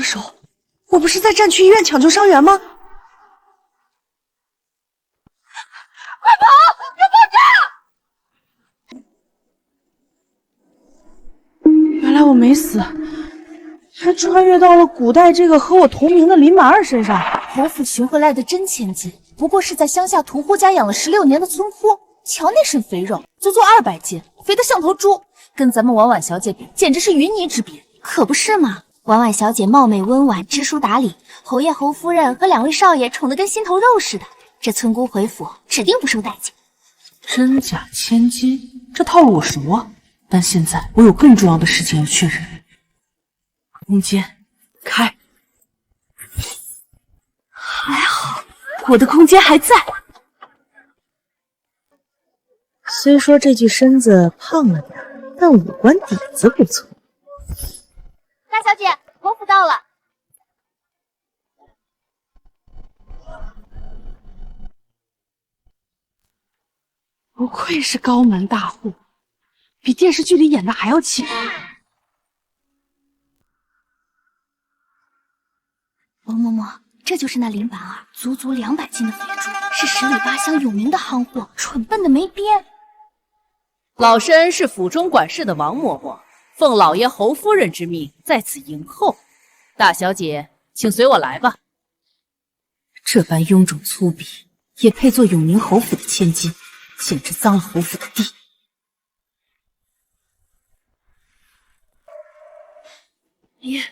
的手，我不是在战区医院抢救伤员吗？快跑！有爆炸！原来我没死，还穿越到了古代这个和我同名的林满儿身上。侯府寻回来的真千金，不过是在乡下屠户家养了16年的村夫。瞧那身肥肉，足足200斤，肥得像头猪，跟咱们婉婉小姐比，简直是云泥之别。可不是嘛，婉婉小姐貌美温婉，知书达理，侯爷侯夫人和2位少爷宠得跟心头肉似的。这村姑回府指定不受待见。真假千金，这套路我熟啊，但现在我有更重要的事情要确认。空间开，还好我的空间还在。虽说这具身子胖了点，但五官底子不错。大小姐，侯府到了。不愧是高门大户，比电视剧里演的还要气派。王嬷嬷，这就是那林婉儿，足足200斤的肥猪，是10里8乡有名的夯货，蠢笨的没边。老身是府中管事的王嬷嬷，奉老爷侯夫人之命在此迎候。大小姐，请随我来吧。这般臃肿粗鄙，也配做永宁侯府的千金，简直脏了侯府的地。爹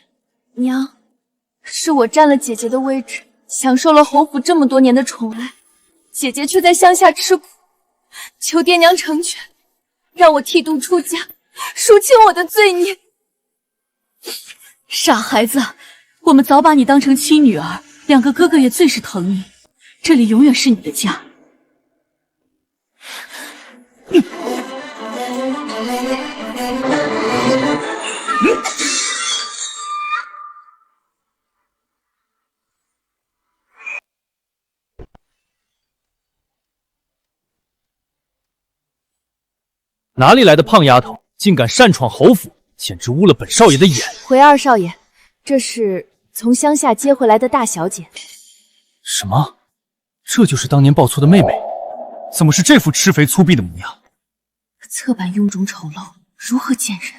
娘，是我占了姐姐的位置，享受了侯府这么多年的宠爱，姐姐却在乡下吃苦，求爹娘成全，让我剃度出家，赎清我的罪孽。傻孩子，我们早把你当成亲女儿，2个哥哥也最是疼你，这里永远是你的家。哪里来的胖丫头，竟敢擅闯侯府，简直污了本少爷的眼！回二少爷，这是从乡下接回来的大小姐。什么？这就是当年报错的妹妹？怎么是这副吃肥粗鄙的模样？侧版臃肿丑陋，如何见人？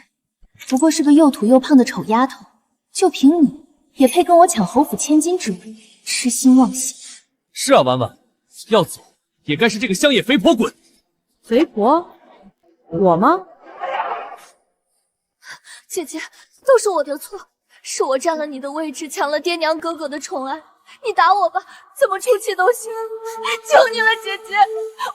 不过是个又土又胖的丑丫头，就凭你也配跟我抢侯府千金之位，痴心妄想。是啊，婉婉，要走也该是这个乡野肥婆滚！肥婆？我吗？姐姐，都是我的错，是我占了你的位置，抢了爹娘哥哥的宠爱。你打我吧，怎么出气都行，求你了，姐姐，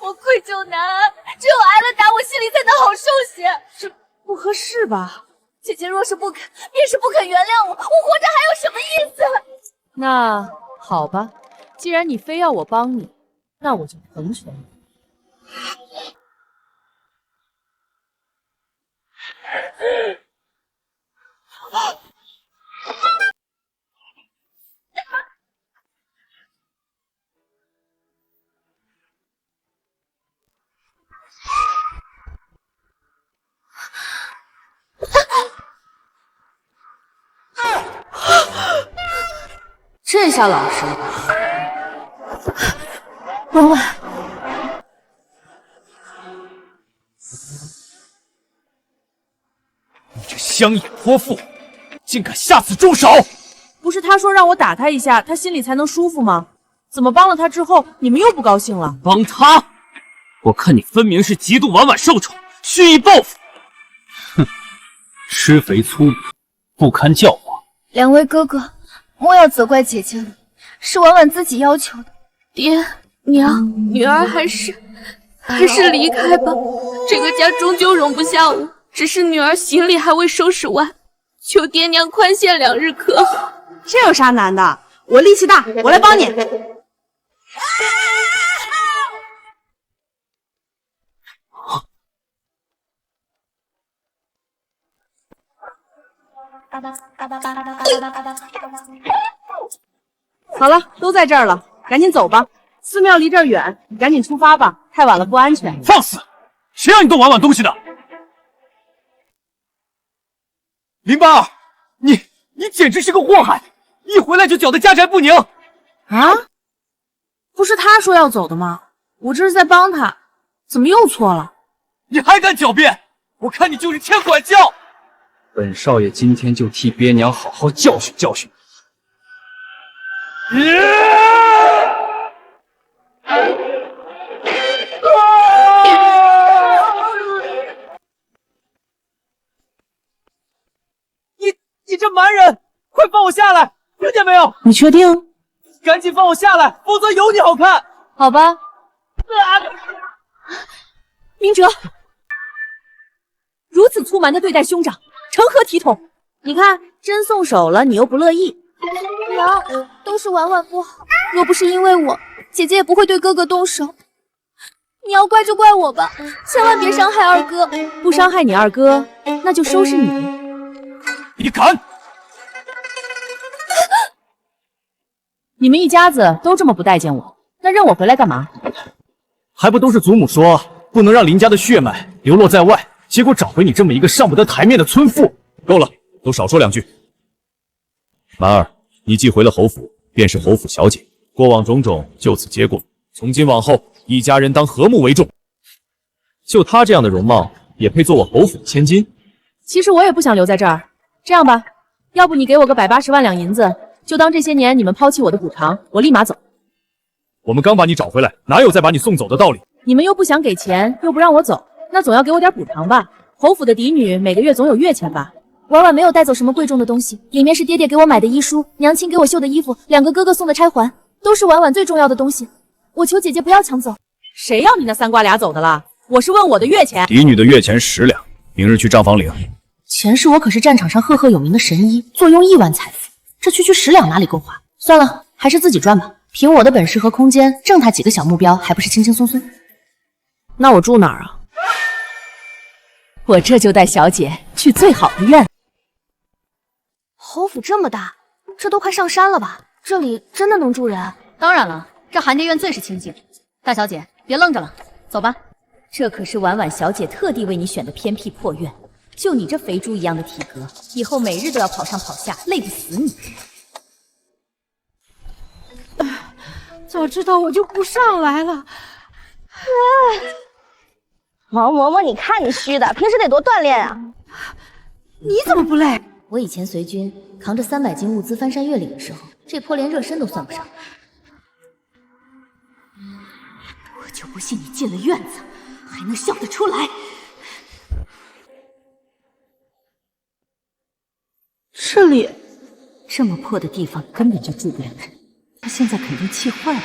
我愧疚难安，只有挨了打，我心里才能好受些。这不合适吧？姐姐若是不肯，便是不肯原谅我，我活着还有什么意思？那好吧，既然你非要我帮你，那我就成全你。这下老实了吧？婉婉，你这乡野泼妇，竟敢下此重手！不是他说让我打他一下，他心里才能舒服吗？怎么帮了他之后，你们又不高兴了？帮他？我看你分明是嫉妒婉婉受宠，蓄意报复。哼，吃肥粗鄙，不堪教化。2位哥哥，莫要责怪姐姐了，是婉婉自己要求的。爹娘，女儿还是离开吧，这个家终究容不下我。只是女儿行李还未收拾完，求爹娘宽限2日可好？这有啥难的？我力气大，我来帮你。好了，都在这儿了，赶紧走吧。寺庙离这儿远，你赶紧出发吧，太晚了不安全。放肆！谁让你动婉婉东西的？林八儿，你简直是个祸害！一回来就搅得家宅不宁。啊？不是他说要走的吗？我这是在帮他，怎么又错了？你还敢狡辩？我看你就是欠管教！本少爷今天就替爹娘好好教训教训你。你这蛮人，快放我下来！听见没有？你确定？赶紧放我下来，否则有你好看！好吧。明哲，如此粗蛮的对待兄长，成何体统？你看，真松手了，你又不乐意。娘，都是婉婉不好，若不是因为我，姐姐也不会对哥哥动手。你要怪就怪我吧，千万别伤害二哥。不伤害你二哥，那就收拾你。你敢！你们一家子都这么不待见我，那认我回来干嘛？还不都是祖母说不能让林家的血脉流落在外，结果找回你这么一个上不得台面的村妇。够了，都少说两句。满儿，你既回了侯府，便是侯府小姐，过往种种就此结过。从今往后，一家人当和睦为重。就她这样的容貌，也配做我侯府千金？其实我也不想留在这儿。这样吧，要不你给我个180万两银子，就当这些年你们抛弃我的补偿，我立马走。我们刚把你找回来，哪有再把你送走的道理？你们又不想给钱，又不让我走，那总要给我点补偿吧？侯府的嫡女每个月总有月钱吧？婉婉没有带走什么贵重的东西，里面是爹爹给我买的医书，娘亲给我绣的衣服，2个哥哥送的钗环，都是婉婉最重要的东西。我求姐姐不要抢走。谁要你那3瓜俩走的了？我是问我的月钱。嫡女的月钱10两，明日去账房领。前世我可是战场上赫赫有名的神医，坐拥亿万财富，这区区10两哪里够花？算了，还是自己赚吧。凭我的本事和空间，挣他几个小目标还不是轻轻松松？那我住哪儿啊？我这就带小姐去最好的院。侯府这么大，这都快上山了吧？这里真的能住人？当然了，这寒蝶院最是清静。大小姐，别愣着了，走吧。这可是婉婉小姐特地为你选的偏僻破院，就你这肥猪一样的体格，以后每日都要跑上跑下，累不死你。早知道我就不上来了。王嬷嬷，你看你虚的，平时得多锻炼啊！你怎么不累？我以前随军扛着300斤物资翻山越岭的时候，这坡连热身都算不上。我就不信你进了院子还能笑得出来。这里这么破的地方根本就住不了人，他现在肯定气坏了。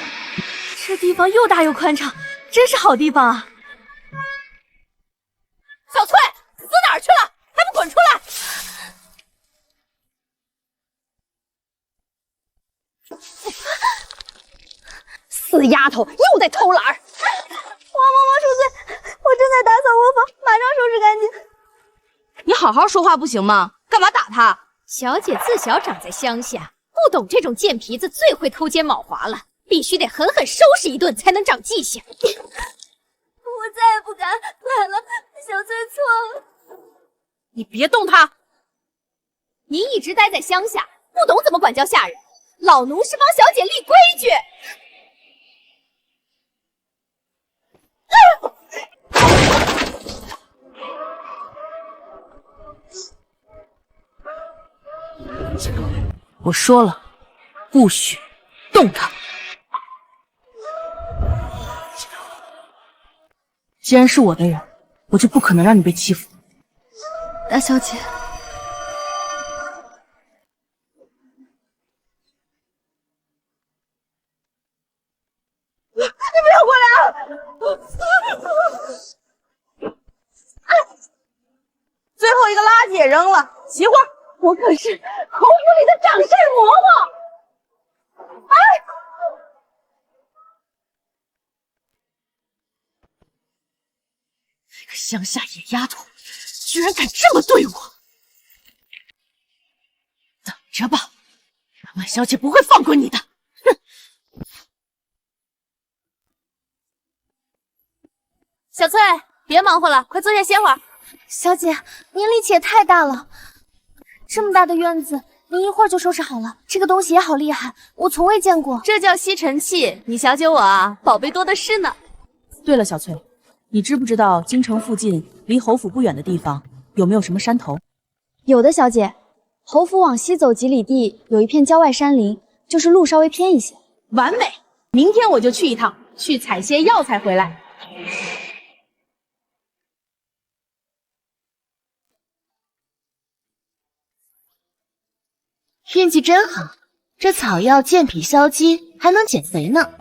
这地方又大又宽敞，真是好地方啊！小翠，死哪儿去了？还不滚出来！死丫头，又在偷懒儿！王嬷嬷恕罪，我正在打扫卧房，马上收拾干净。你好好说话不行吗？干嘛打他？小姐自小长在乡下，不懂这种贱皮子最会偷奸卯滑了，必须得狠狠收拾一顿才能长记性。我再也不敢来了，小翠错了。你别动他！你一直待在乡下，不懂怎么管教下人，老奴是帮小姐立规矩。我说了，不许动他。既然是我的人，我就不可能让你被欺负。大小姐，最后一个垃圾也扔了，奇花，我可是侯府里的掌事嬷嬷。这个乡下野丫头，居然敢这么对我！等着吧，婉小姐不会放过你的！哼！小翠，别忙活了，快坐下歇会儿。小姐，您力气也太大了，这么大的院子，您一会儿就收拾好了。这个东西也好厉害，我从未见过。这叫吸尘器，你小姐我啊，宝贝多的是呢。对了，小翠，你知不知道京城附近离侯府不远的地方有没有什么山头？有的，小姐。侯府往西走几里地，有一片郊外山林，就是路稍微偏一些。完美，明天我就去一趟，去采些药材回来。运气真好，这草药健脾消积，还能减肥呢。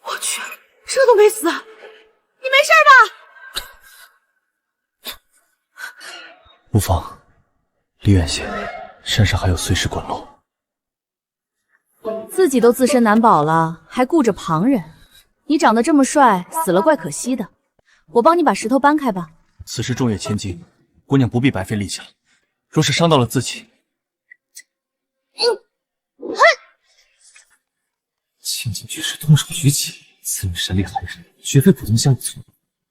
我去，这都没死，你没事吧？无妨，离远些，山上还有碎石滚落。自己都自身难保了，还顾着旁人。你长得这么帅，死了怪可惜的。我帮你把石头搬开吧。此事重业千金，姑娘不必白费力气了。若是伤到了自己，千金巨石动手举起，此人神力骇人，绝非普通乡野村。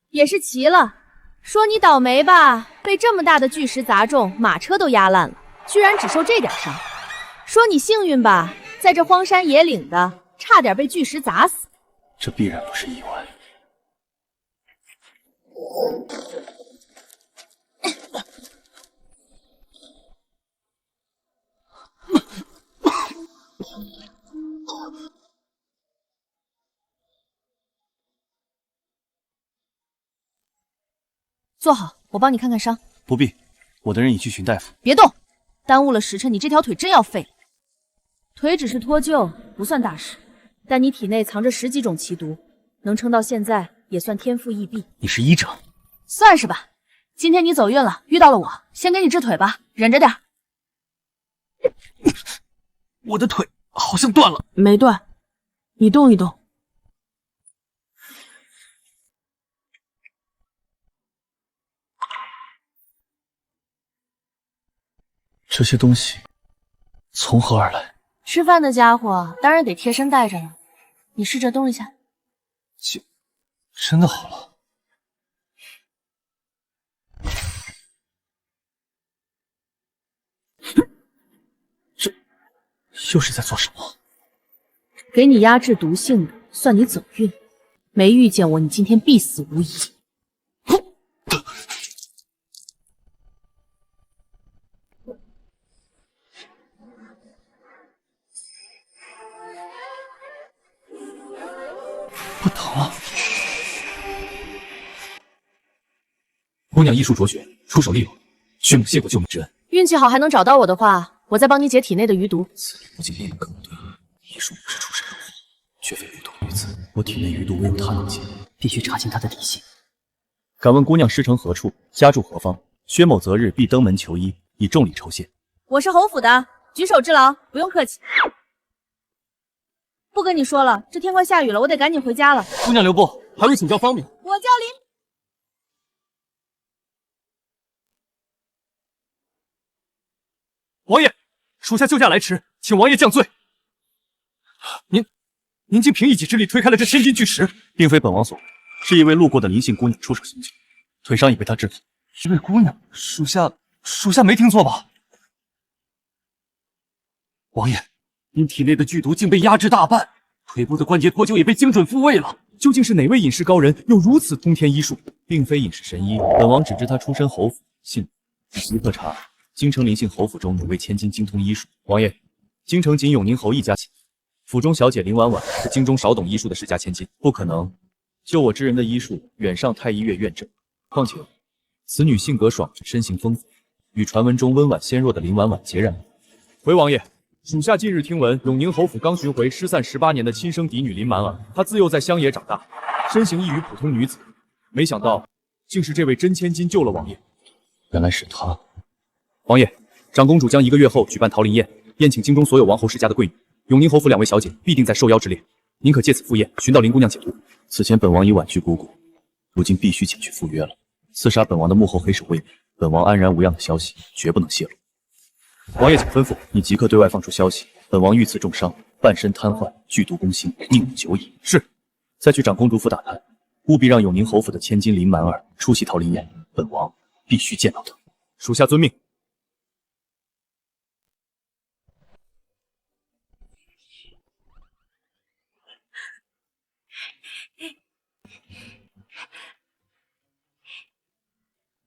也是奇了，说你倒霉吧，被这么大的巨石砸中，马车都压烂了，居然只受这点伤。说你幸运吧，在这荒山野岭的，差点被巨石砸死。这必然不是意外。坐好，我帮你看看伤。不必，我的人已去寻大夫。别动，耽误了时辰，你这条腿真要废了。腿只是脱臼，不算大事，但你体内藏着10几种奇毒，能撑到现在也算天赋异禀。你是医者，算是吧。今天你走运了，遇到了我，先给你治腿吧，忍着点。我的腿好像断了。没断，你动一动。这些东西从何而来？吃饭的家伙当然得贴身带着了。你试着动一下。真的好了。这又是在做什么？给你压制毒性的，算你走运。没遇见我，你今天必死无疑。不疼了。姑娘医术卓绝，出手利落，血母谢过救命之恩。运气好还能找到我的话，我再帮你解体内的余毒。此人不仅面目可对，医术不是出身荣华，绝非普通女子。我体内余毒唯有她能解，必须查清她的底细。敢问姑娘师承何处，家住何方？薛某择日必登门求医，以重礼酬谢。我是侯府的，举手之劳，不用客气。不跟你说了，这天快下雨了，我得赶紧回家了。姑娘留步，还未请教芳名。我叫林。王爷，属下救驾来迟，请王爷降罪。您竟凭一己之力推开了这千斤巨石，并非本王所为，是一位路过的林姓姑娘出手相救，腿伤已被她治好。一位姑娘，属下没听错吧？王爷，您体内的剧毒竟被压制大半，腿部的关节脱臼也被精准复位了。究竟是哪位隐士高人，有如此通天医术？并非隐士神医，本王只知他出身侯府，姓李，即刻查。京城林姓侯府中哪位千金精通医术？王爷，京城仅永宁侯一家亲，府中小姐林婉婉是京中少懂医术的世家千金，不可能。就我知人的医术远上太医院院正。况且，此女性格爽直，身形丰富，与传闻中温婉纤弱的林婉婉截然不同。回王爷，属下近日听闻，永宁侯府刚寻回失散18年的亲生嫡女林婉婉，她自幼在乡野长大，身形异于普通女子，没想到竟是这位真千金救了王爷。原来是她。王爷，长公主将1个月后举办桃林宴，宴请京中所有王侯世家的贵女，永宁侯府2位小姐必定在受邀之列，您可借此赴宴，寻到林姑娘解毒。此前本王已婉拒姑姑，如今必须前去赴约了。刺杀本王的幕后黑手魏敏，本王安然无恙的消息绝不能泄露。王爷请吩咐，你即刻对外放出消息，本王遇刺重伤，半身瘫痪，剧毒攻心，宁武久矣。是。再去长公主府打探，务必让永宁侯府的千金林满儿出席桃林宴，本王必须见到她。属下遵命。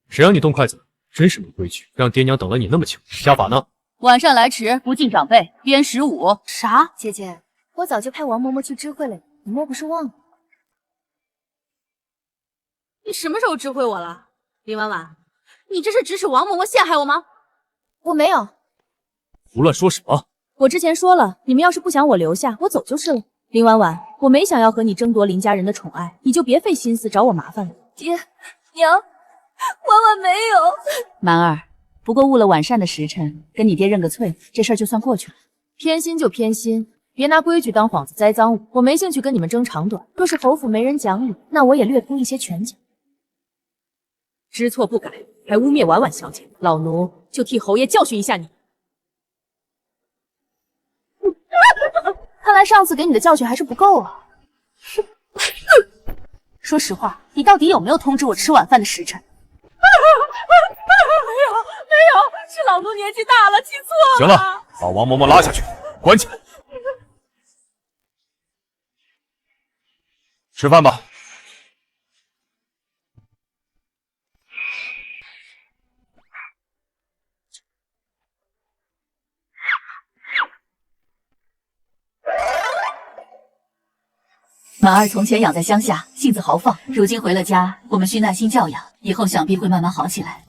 谁让你动筷子的？真是没规矩，让爹娘等了你那么久。下法呢？晚膳来迟，不敬长辈，鞭15。啥？姐姐，我早就派王嬷嬷去知会了，你莫不是忘了？你什么时候知会我了？林婉婉，你这是指使王嬷嬷陷害我吗？我没有。胡乱说什么？我之前说了，你们要是不想我留下，我走就是了。林婉婉，我没想要和你争夺林家人的宠爱，你就别费心思找我麻烦了。爹娘，婉婉没有。满儿，不过误了晚膳的时辰，跟你爹认个罪，这事儿就算过去了。偏心就偏心，别拿规矩当幌子栽赃物。我没兴趣跟你们争长短。若是侯府没人讲理，那我也略铺一些拳脚。知错不改，还污蔑婉婉小姐，老奴就替侯爷教训一下你。看来上次给你的教训还是不够啊。说实话，你到底有没有通知我吃晚饭的时辰？没有，是老奴年纪大了，记错了。行了，把王嬷嬷拉下去，关起来。吃饭吧。满儿从前养在乡下，性子豪放，如今回了家，我们需耐心教养，以后想必会慢慢好起来。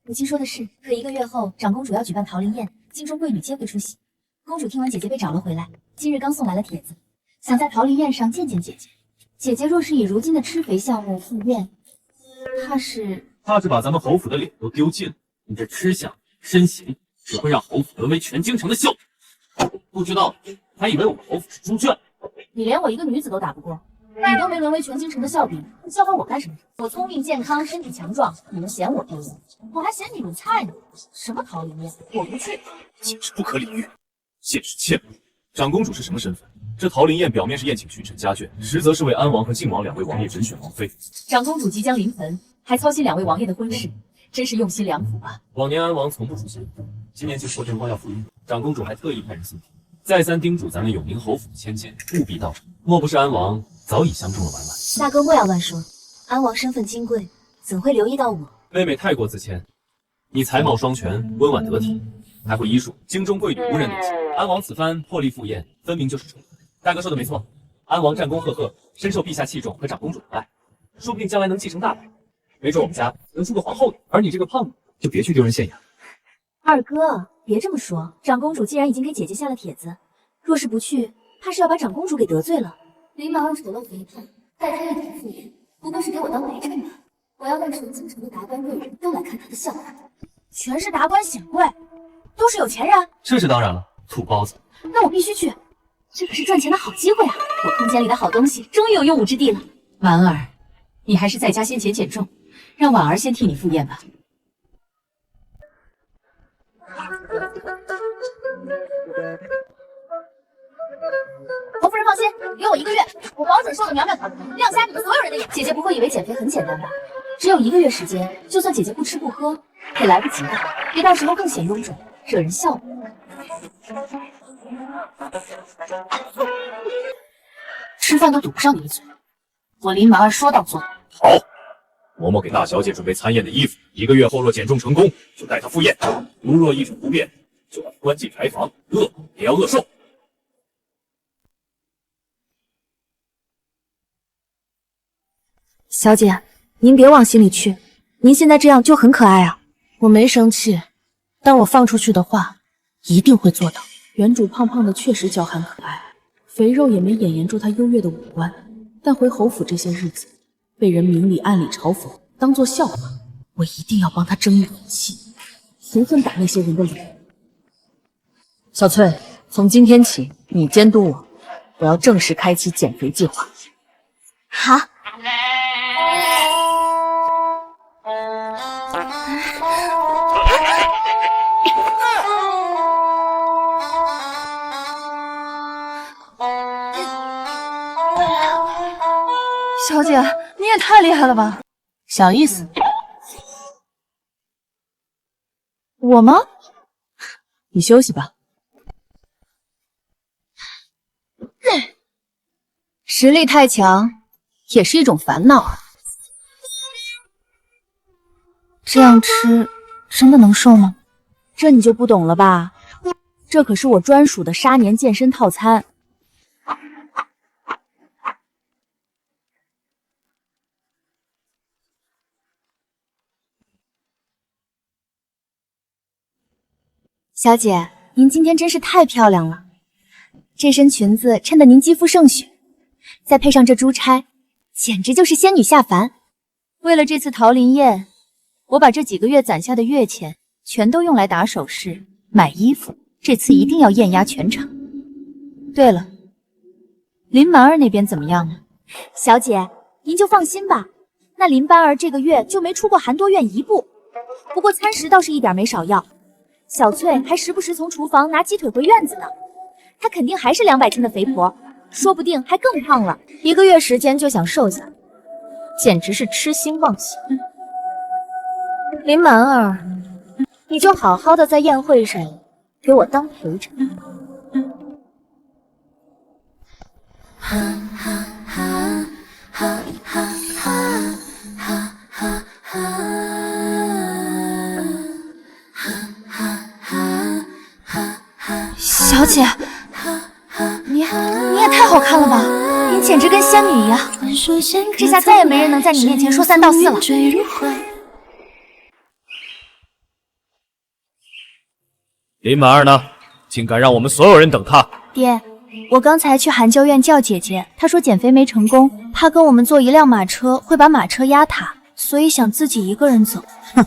母亲说的是，可1个月后长公主要举办桃林宴，京中贵女皆会出席。公主听闻姐姐被找了回来，今日刚送来了帖子，想在桃林宴上见见姐姐。姐姐若是以如今的吃肥项目赴宴，怕是把咱们侯府的脸都丢尽了。你这吃相身形，只会让侯府沦为全京城的笑柄。不知道还以为我们侯府是猪圈。你连我一个女子都打不过，你都没沦为全京城的笑柄，你笑话我干什么？我聪明健康，身体强壮，你们嫌我丢脸，我还嫌你们菜呢。什么桃林宴，我不去。简直不可理喻，现实怯懦。长公主是什么身份？这桃林宴表面是宴请群臣家眷，实则是为安王和靖王2位王爷甄选王妃。长公主即将临盆，还操心2位王爷的婚事，真是用心良苦啊。往年安王从不出现，今年就说甄嬛要赴约，长公主还特意派人送帖，再三叮嘱咱们永宁侯府的千金务必到场。莫不是安王早已相中了婉婉？大哥莫要乱说，安王身份金贵，怎会留意到我？妹妹太过自谦，你才貌双全，温婉得体，还会医术，京中贵女无人能及。安王此番破例赴宴，分明就是宠。大哥说的没错，安王战功赫赫，深受陛下器重和长公主的爱，说不定将来能继承大位，没准我们家能出个皇后呢。而你这个胖子，就别去丢人现眼。二哥，别这么说，长公主既然已经给姐姐下了帖子，若是不去，怕是要把长公主给得罪了。林满儿走了我一趟，带她一同赴宴，不过是给我当陪衬吧。我要让全京城的达官贵人都来看她的笑话。全是达官显贵，都是有钱人。这是当然了，土包子。那我必须去，这可是赚钱的好机会啊！我空间里的好东西终于有用武之地了。满儿，你还是在家先减减重，让婉儿先替你赴宴吧。侯夫人放心，给我1个月，我保准瘦得苗苗条条，亮瞎你们所有人的眼。姐姐不会以为减肥很简单吧？只有1个月时间，就算姐姐不吃不喝，也来不及的。别到时候更显臃肿，惹人笑话。吃饭都堵不上你的嘴，我林满儿说到做到。好，嬷嬷给大小姐准备参宴的衣服，1个月后若减重成功，就带她赴宴；如若一成不变，就把她关进柴房，饿也要饿瘦。小姐，您别往心里去，您现在这样就很可爱啊。我没生气，但我放出去的话一定会做到。原主胖胖的确实娇憨可爱，肥肉也没掩掩住她优越的五官。但回侯府这些日子，被人明里暗里嘲讽，当作笑话，我一定要帮她争一口气，狠狠打那些人的脸。小翠，从今天起，你监督我，我要正式开启减肥计划。好。小姐，你也太厉害了吧！小意思。我吗？你休息吧。实力太强也是一种烦恼啊。这样吃真的能瘦吗？这你就不懂了吧？这可是我专属的杀年健身套餐。小姐，您今天真是太漂亮了，这身裙子衬得您肌肤胜雪，再配上这珠钗，简直就是仙女下凡。为了这次桃林宴，我把这几个月攒下的月钱全都用来打首饰、买衣服，这次一定要艳压全场。对了，林满儿那边怎么样了？小姐，您就放心吧，那林班儿这个月就没出过韩多院一步，不过餐食倒是一点没少要。小翠还时不时从厨房拿鸡腿回院子呢，她肯定还是200斤的肥婆，说不定还更胖了。1个月时间就想瘦下，简直是痴心妄想。林满儿，你就好好的在宴会上给我当陪衬。小姐，你也太好看了吧！你简直跟仙女一样，这下再也没人能在你面前说3道4了。林满儿呢？竟敢让我们所有人等他！爹，我刚才去韩旧院叫姐姐，她说减肥没成功，怕跟我们坐一辆马车会把马车压塌，所以想自己一个人走。哼，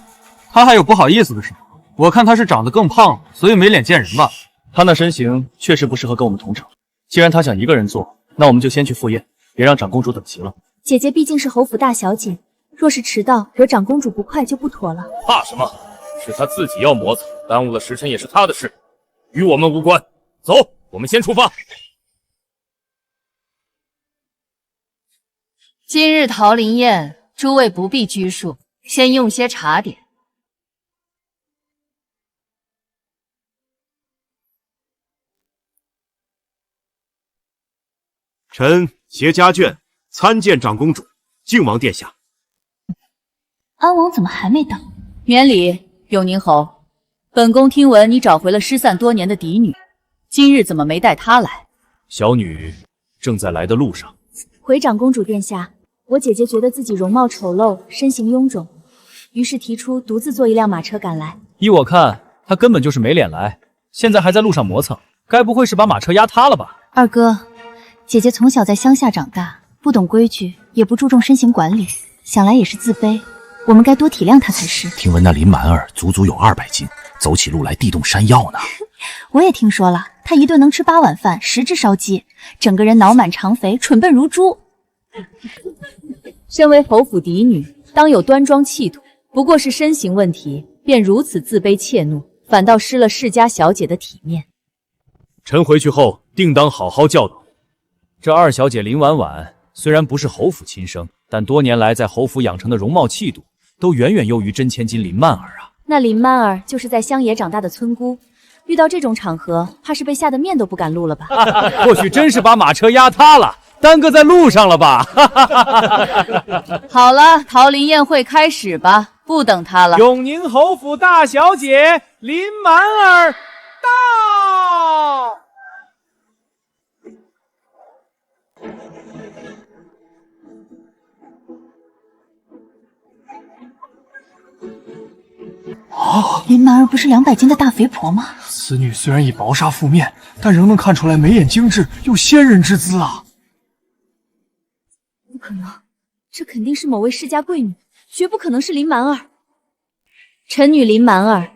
他还有不好意思的时候。我看他是长得更胖，所以没脸见人吧。他那身形确实不适合跟我们同场。既然他想一个人做，那我们就先去赴宴，别让长公主等急了。姐姐毕竟是侯府大小姐，若是迟到，惹长公主不快就不妥了。怕什么？是他自己要磨蹭，耽误了时辰也是他的事，与我们无关。走，我们先出发。今日桃林宴，诸位不必拘束，先用些茶点。臣携家眷参见长公主，敬王殿下。安王怎么还没到？免礼，永宁侯。本宫听闻你找回了失散多年的嫡女，今日怎么没带她来？小女正在来的路上。回长公主殿下，我姐姐觉得自己容貌丑陋，身形臃肿，于是提出独自坐一辆马车赶来。依我看，她根本就是没脸来，现在还在路上磨蹭，该不会是把马车压塌了吧？二哥，姐姐从小在乡下长大，不懂规矩，也不注重身形管理，想来也是自卑，我们该多体谅她才是。听闻那林满儿足有200斤，走起路来地动山摇呢。我也听说了，她一顿能吃8碗饭，10只烧鸡，整个人脑满肠肥，蠢笨如猪。身为侯府嫡女，当有端庄气度，不过是身形问题，便如此自卑怯懦，反倒失了世家小姐的体面。臣回去后定当好好教导。这二小姐林婉婉虽然不是侯府亲生，但多年来在侯府养成的容貌气度，都远远优于真千金林曼儿啊。那林曼儿就是在乡野长大的村姑，遇到这种场合，怕是被吓得面都不敢露了吧？或许真是把马车压塌了，耽搁在路上了吧？好了，桃林宴会开始吧，不等她了。永宁侯府大小姐林满儿到。林满儿不是200斤的大肥婆吗？此女虽然以薄纱覆面，但仍能看出来眉眼精致，有仙人之姿啊！不可能，这肯定是某位世家贵女，绝不可能是林满儿。臣女林满儿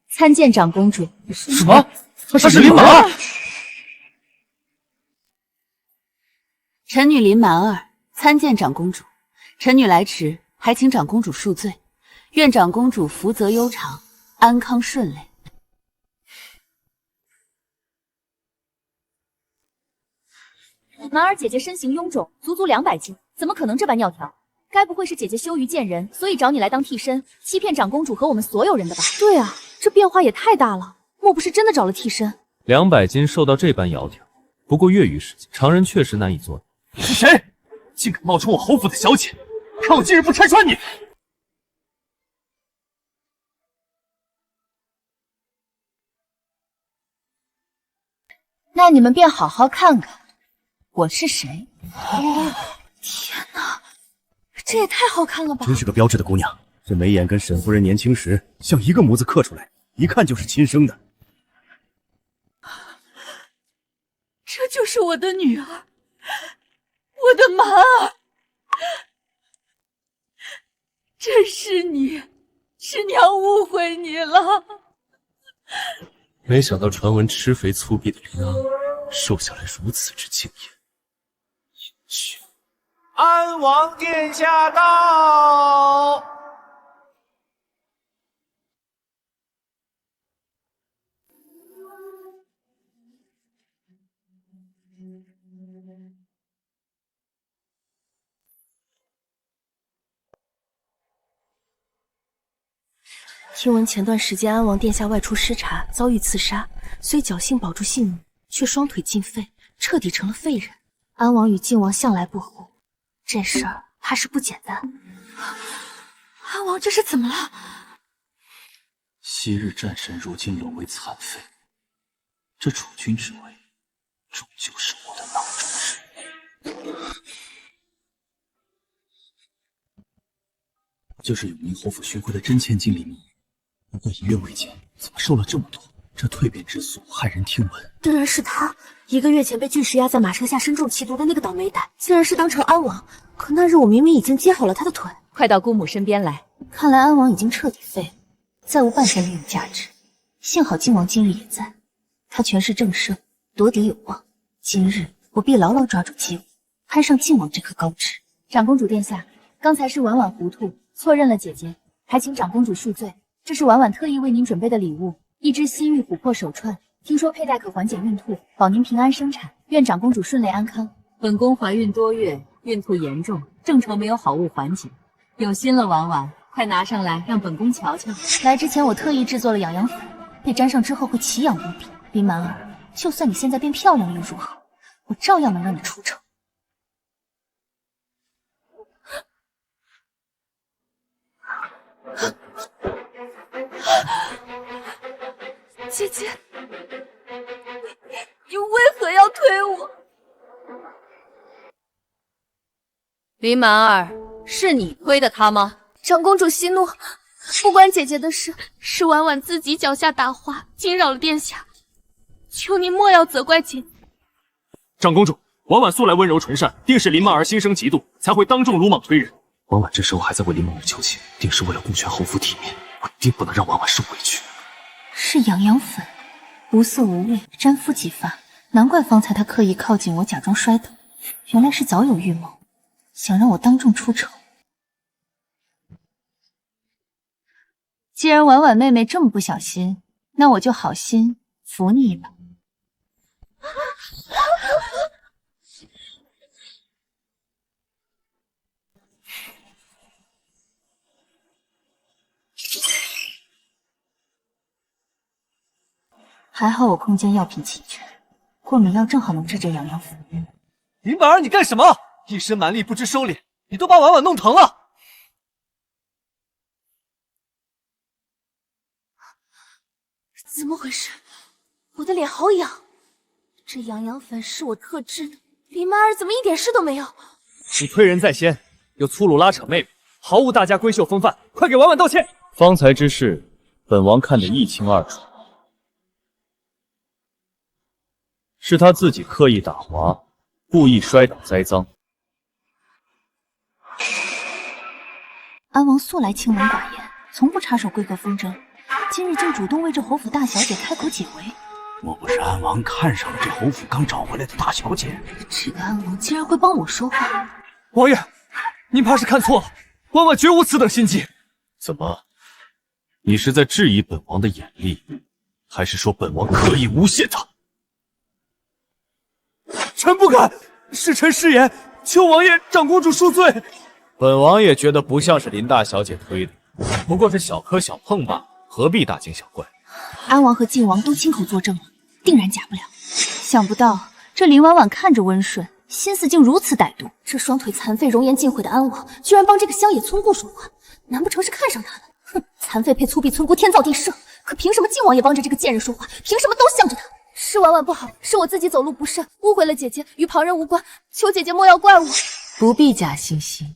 参见长公主。什么？她是林满儿？臣女林满儿参见长公主。臣女来迟，还请长公主恕罪。愿长公主福泽悠长，安康顺累。满儿姐姐身形臃肿，足200斤，怎么可能这般尿条？该不会是姐姐羞于见人，所以找你来当替身，欺骗长公主和我们所有人的吧？对啊，这变化也太大了，莫不是真的找了替身？200斤瘦到这般窈窕，不过月余时间，常人确实难以做到。你是谁？竟敢冒充我侯府的小姐，看我今日不拆穿你！那你们便好好看看我是谁。天哪，这也太好看了吧！真是个标致的姑娘，这眉眼跟沈夫人年轻时像一个模子刻出来，一看就是亲生的。这就是我的女儿，我的蛮儿。真是你，师娘误会你了。没想到传闻吃肥粗鄙的灵儿，瘦下来如此之惊艳。安王殿下到。听闻前段时间安王殿下外出视察，遭遇刺杀，虽侥幸保住性命，却双腿尽废，彻底成了废人。安王与靖王向来不和，这事儿怕是不简单。安王这是怎么了？昔日战神如今沦为残废，这储君之位，终究是我的囊中事。就是永宁侯府寻回的真千金李梦，不过1月未见，怎么瘦了这么多？这蜕变之速骇人听闻。当然是他，1个月前被巨石压在马车下身中气毒的那个倒霉蛋，竟然是当成安王。可那日我明明已经接好了他的腿。快到姑母身边来。看来安王已经彻底废了，再无半点利用价值。幸好靖王今日也在，他权势正盛，夺嫡有望。今日我必牢牢抓住机会，攀上靖王这颗高枝。长公主殿下，刚才是婉婉糊涂，错认了姐姐，还请长公主恕罪。这是婉婉特意为您准备的礼物，一只西域琥珀手串，听说佩戴可缓解孕吐，保您平安生产。愿长公主顺利安康。本宫怀孕多月，孕吐严重，正愁没有好物缓解。有心了，婉婉，快拿上来让本宫瞧瞧。来之前我特意制作了养阳粉，被沾上之后会奇痒无比。林蛮儿，就算你现在变漂亮了又如何？我照样能让你出丑。姐姐，你为何要推我？林蛮儿，是你推的他吗？长公主息怒，不关姐姐的事，是婉婉自己脚下打滑，惊扰了殿下，求您莫要责怪姐姐。长公主，婉婉素来温柔纯善，定是林曼儿心生嫉妒，才会当众鲁莽推人。婉婉这时候还在为林曼儿求情，定是为了顾全侯府体面，我一定不能让婉婉受委屈。是养阳粉，无色无味，沾敷即发，难怪方才他刻意靠近我，假装摔倒，原来是早有预谋，想让我当众出丑。既然婉婉妹妹这么不小心，那我就好心扶你一把。还好我空间药品齐全，过敏药正好能治这养阳粉。林婉儿，你干什么？一身蛮力不知收敛，你都把婉婉弄疼了。怎么回事？我的脸好痒，这养阳粉是我特制的，林曼儿怎么一点事都没有？你推人在先，又粗鲁拉扯妹妹，毫无大家闺秀风范，快给婉婉道歉！方才之事，本王看得一清二楚，是他自己刻意打滑，故意摔倒栽赃。安王素来清冷寡言，从不插手贵客纷争，今日竟主动为这侯府大小姐开口解围。莫不是安王看上了这侯府刚找回来的大小姐？这个安王竟然会帮我说话！王爷，您怕是看错了，婉婉绝无此等心机。怎么，你是在质疑本王的眼力，还是说本王刻意诬陷他？臣不敢，是臣失言，求王爷、长公主恕罪。本王也觉得不像是林大小姐推的，不过是小磕小碰罢了，何必大惊小怪？安王和晋王都亲口作证了，定然假不了。想不到这林婉婉看着温顺，心思竟如此歹毒。这双腿残废、容颜尽毁的安王，居然帮这个乡野村姑说话，难不成是看上他了？哼，残废配粗鄙村姑，天造地设。可凭什么晋王也帮着这个贱人说话？凭什么都向着他？是婉婉不好，是我自己走路不慎，误会了姐姐，与旁人无关，求姐姐莫要怪我。不必假惺惺，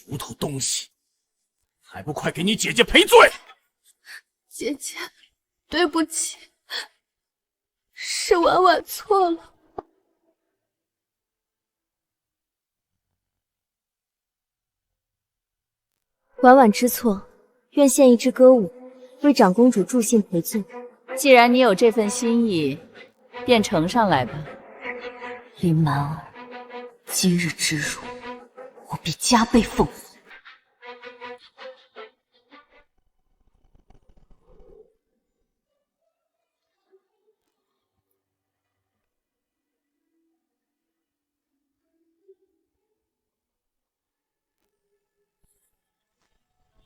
糊涂东西，还不快给你姐姐赔罪！姐姐，对不起，是婉婉错了。婉婉知错，愿献一支歌舞，为长公主助兴赔罪。既然你有这份心意，便呈上来吧。林满儿，今日之辱，我必加倍奉还。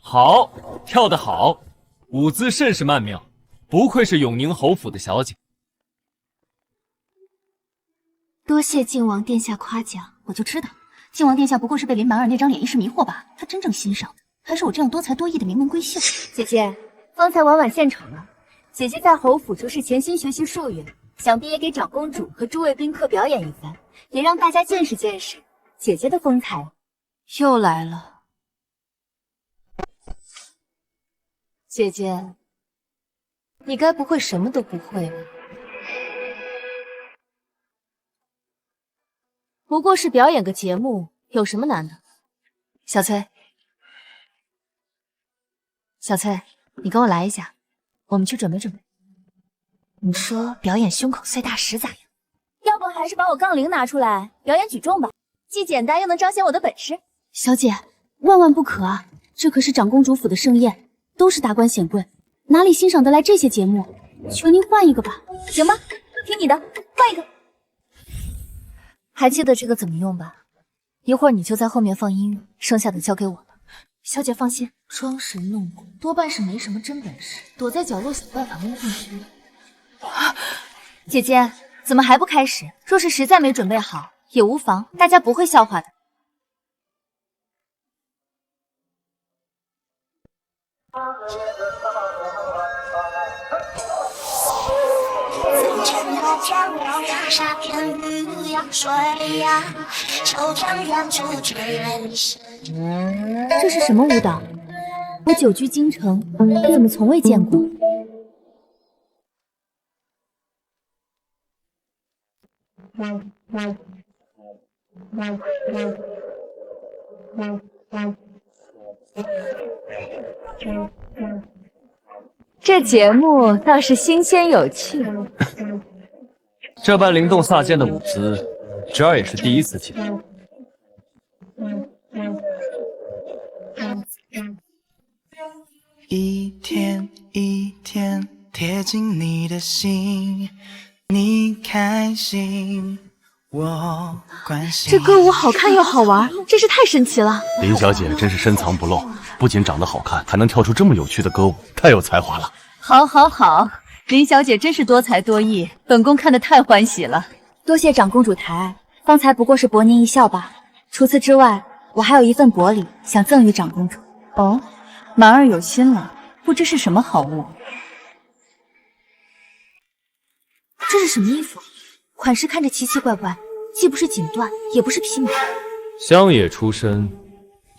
好，跳得好，舞姿甚是曼妙，不愧是永宁侯府的小姐。多谢靖王殿下夸奖，我就知道靖王殿下不过是被林满儿那张脸一时迷惑罢了，他真正欣赏的还是我这样多才多艺的名门闺秀。姐姐，方才婉婉献丑了。姐姐在侯府出事潜心学习术语，想必也给长公主和诸位宾客表演一番，也让大家见识见识姐姐的风采。又来了。姐姐，你该不会什么都不会吧？不过是表演个节目，有什么难的？小翠，小翠，你跟我来一下，我们去准备准备。你说表演胸口碎大石咋样？要不还是把我杠铃拿出来表演举重吧，既简单又能彰显我的本事。小姐，万万不可啊！这可是长公主府的盛宴，都是达官显贵，哪里欣赏得来这些节目？求您换一个吧。行吧，听你的，换一个。还记得这个怎么用吧？一会儿你就在后面放音乐，剩下的交给我了。小姐放心，装神弄鬼多半是没什么真本事，躲在角落想办法蒙混去。姐姐，怎么还不开始？若是实在没准备好，也无妨，大家不会笑话的。这是什么舞蹈？我久居京城，怎么从未见过？这节目倒是新鲜有趣。这般灵动飒贱的舞姿，侄儿也是第一次见。一天一天贴近你的心，你开心，我关心。这歌舞好看又好玩，真是太神奇了。林小姐真是深藏不露，不仅长得好看，还能跳出这么有趣的歌舞，太有才华了。好，好，好，林小姐真是多才多艺，本宫看得太欢喜了。多谢长公主抬爱，方才不过是博您一笑罢了。除此之外，我还有一份薄礼想赠予长公主。哦，满儿有心了，不知是什么好物。这是什么衣服？款式看着奇奇怪怪，既不是锦缎，也不是皮毛。乡野出身，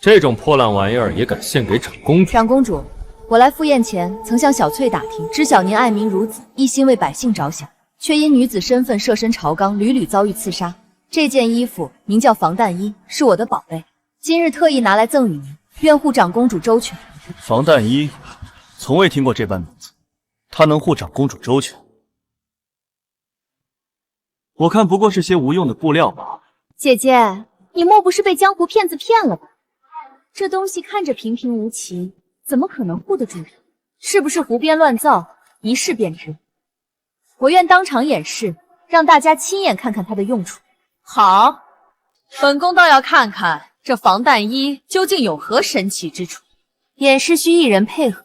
这种破烂玩意儿也敢献给长公主？长公主，我来赴宴前曾向小翠打听，知晓您爱民如子，一心为百姓着想，却因女子身份涉身朝纲，屡屡遭遇刺杀。这件衣服名叫防弹衣，是我的宝贝，今日特意拿来赠与您，愿护长公主周全。防弹衣，从未听过这般名字，它能护长公主周全？我看不过是些无用的布料罢了。姐姐，你莫不是被江湖骗子骗了吧？这东西看着平平无奇，怎么可能护得住人？是不是胡编乱造？一试便知。我愿当场演示，让大家亲眼看看它的用处。好，本宫倒要看看这防弹衣究竟有何神奇之处。也是需一人配合，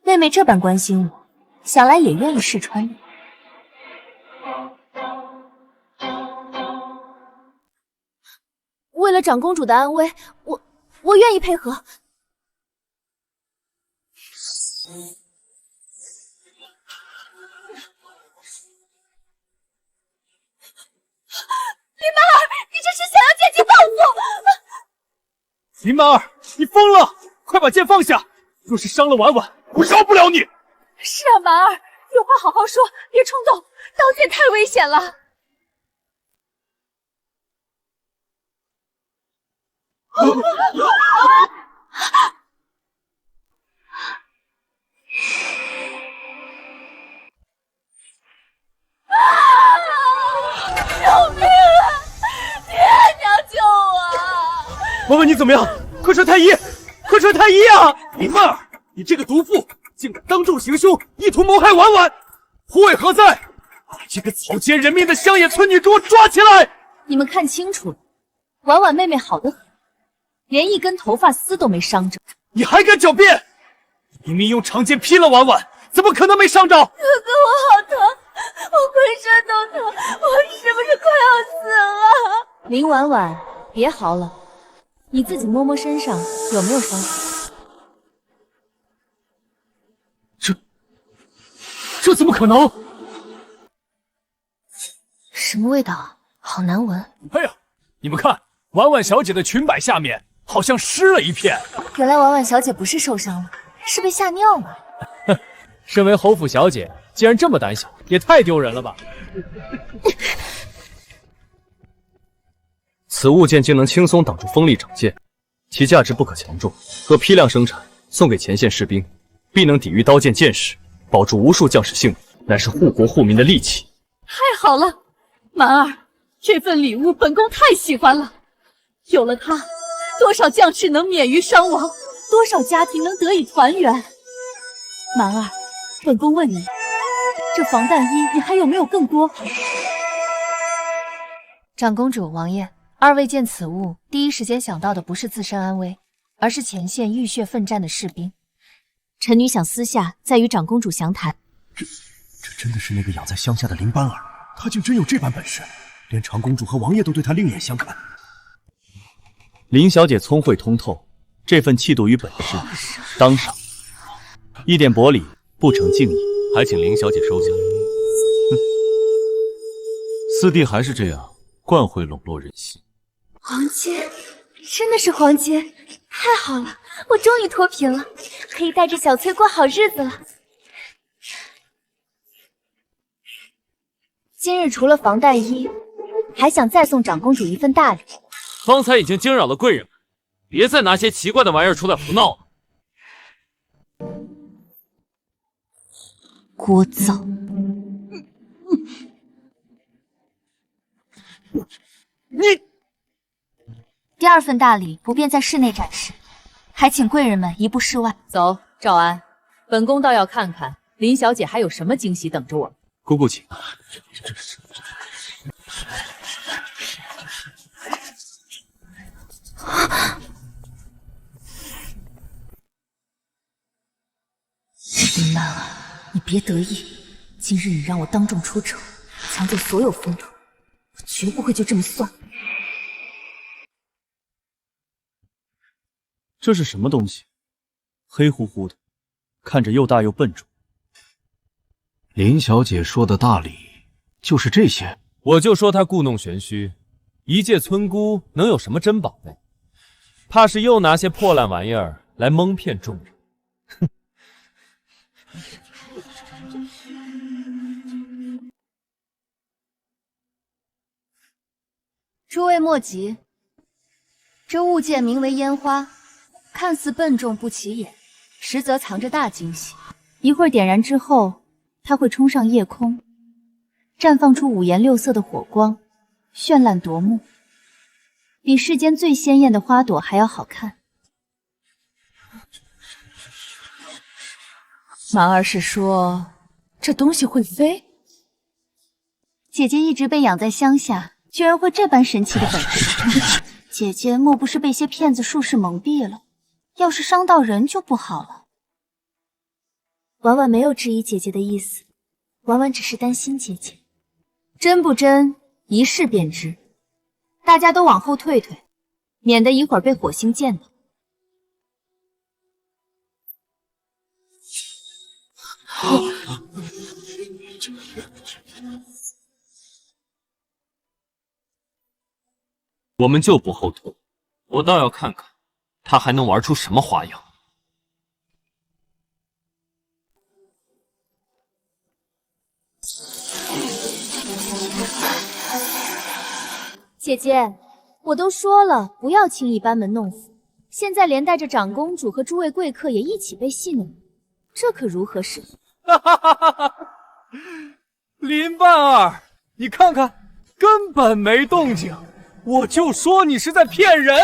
妹妹这般关心我，想来也愿意试穿。为了长公主的安危，我愿意配合。林满儿，你这是想要借机报复！林满儿，你疯了！快把剑放下！若是伤了婉婉，我饶不了你！是啊，满儿，有话好好说，别冲动，刀剑太危险了。救命啊！爹娘救我！婉婉，你怎么样？快传太医！快传太医啊！林曼儿，你这个毒妇，竟敢当众行凶，意图谋害婉婉，护卫何在？把这个草菅人命的乡野村女给我抓起来！你们看清楚了，婉婉妹妹好得很，连一根头发丝都没伤着。你还敢狡辩？明明用长剑劈了婉婉，怎么可能没伤着？哥哥，我好疼，我浑身都疼，我是不是快要死了？林婉婉，别嚎了，你自己摸摸身上有没有伤口。这怎么可能？什么味道啊？好难闻！哎呀，你们看，婉婉小姐的裙摆下面好像湿了一片。原来婉婉小姐不是受伤了，是被吓尿了。哼，身为侯府小姐，竟然这么胆小，也太丢人了吧！此物件竟能轻松挡住锋利长剑，其价值不可强重，若批量生产，送给前线士兵，必能抵御刀剑剑矢，保住无数将士性命，乃是护国护民的利器。太好了，满儿，这份礼物本宫太喜欢了。有了它，多少将士能免于伤亡，多少家庭能得以团圆。满儿，本宫问你，这防弹衣你还有没有更多？长公主、王爷，二位见此物，第一时间想到的不是自身安危，而是前线浴血奋战的士兵。臣女想私下再与长公主详谈。这真的是那个养在乡下的林班儿，他竟真有这般本事，连长公主和王爷都对他另眼相看。林小姐聪慧通透，这份气度与本事，当赏。一点薄礼，不成敬意，还请林小姐收下。四弟还是这样，惯会笼络人心。皇姐，真的是皇姐，太好了，我终于脱贫了，可以带着小翠过好日子了。今日除了防弹衣，还想再送长公主一份大礼。方才已经惊扰了贵人们，别再拿些奇怪的玩意儿出来胡闹了。聒噪！你第二份大礼不便在室内展示，还请贵人们移步室外。走，赵安，本宫倒要看看林小姐还有什么惊喜等着我。姑姑请。林曼儿，你别得意，今日你让我当众出丑，抢走所有风头，我绝不会就这么算。这是什么东西？黑乎乎的，看着又大又笨重。林小姐说的大礼就是这些？我就说她故弄玄虚，一介村姑能有什么珍宝贝？怕是又拿些破烂玩意儿来蒙骗众人。哼！诸位莫急，这物件名为烟花，看似笨重不起眼，实则藏着大惊喜。一会儿点燃之后，它会冲上夜空，绽放出五颜六色的火光，绚烂夺目，比世间最鲜艳的花朵还要好看。满儿是说这东西会飞？姐姐一直被养在乡下，居然会这般神奇的本事。姐姐莫不是被些骗子术士蒙蔽了？要是伤到人就不好了。婉婉没有质疑姐姐的意思，婉婉只是担心姐姐。真不真，一试便知。大家都往后退退，免得一会儿被火星见到。我们就不后退，我倒要看看他还能玩出什么花样。姐姐，我都说了不要轻易班门弄斧，现在连带着长公主和诸位贵客也一起被戏弄，这可如何是好？林半儿，你看看，根本没动静，我就说你是在骗人。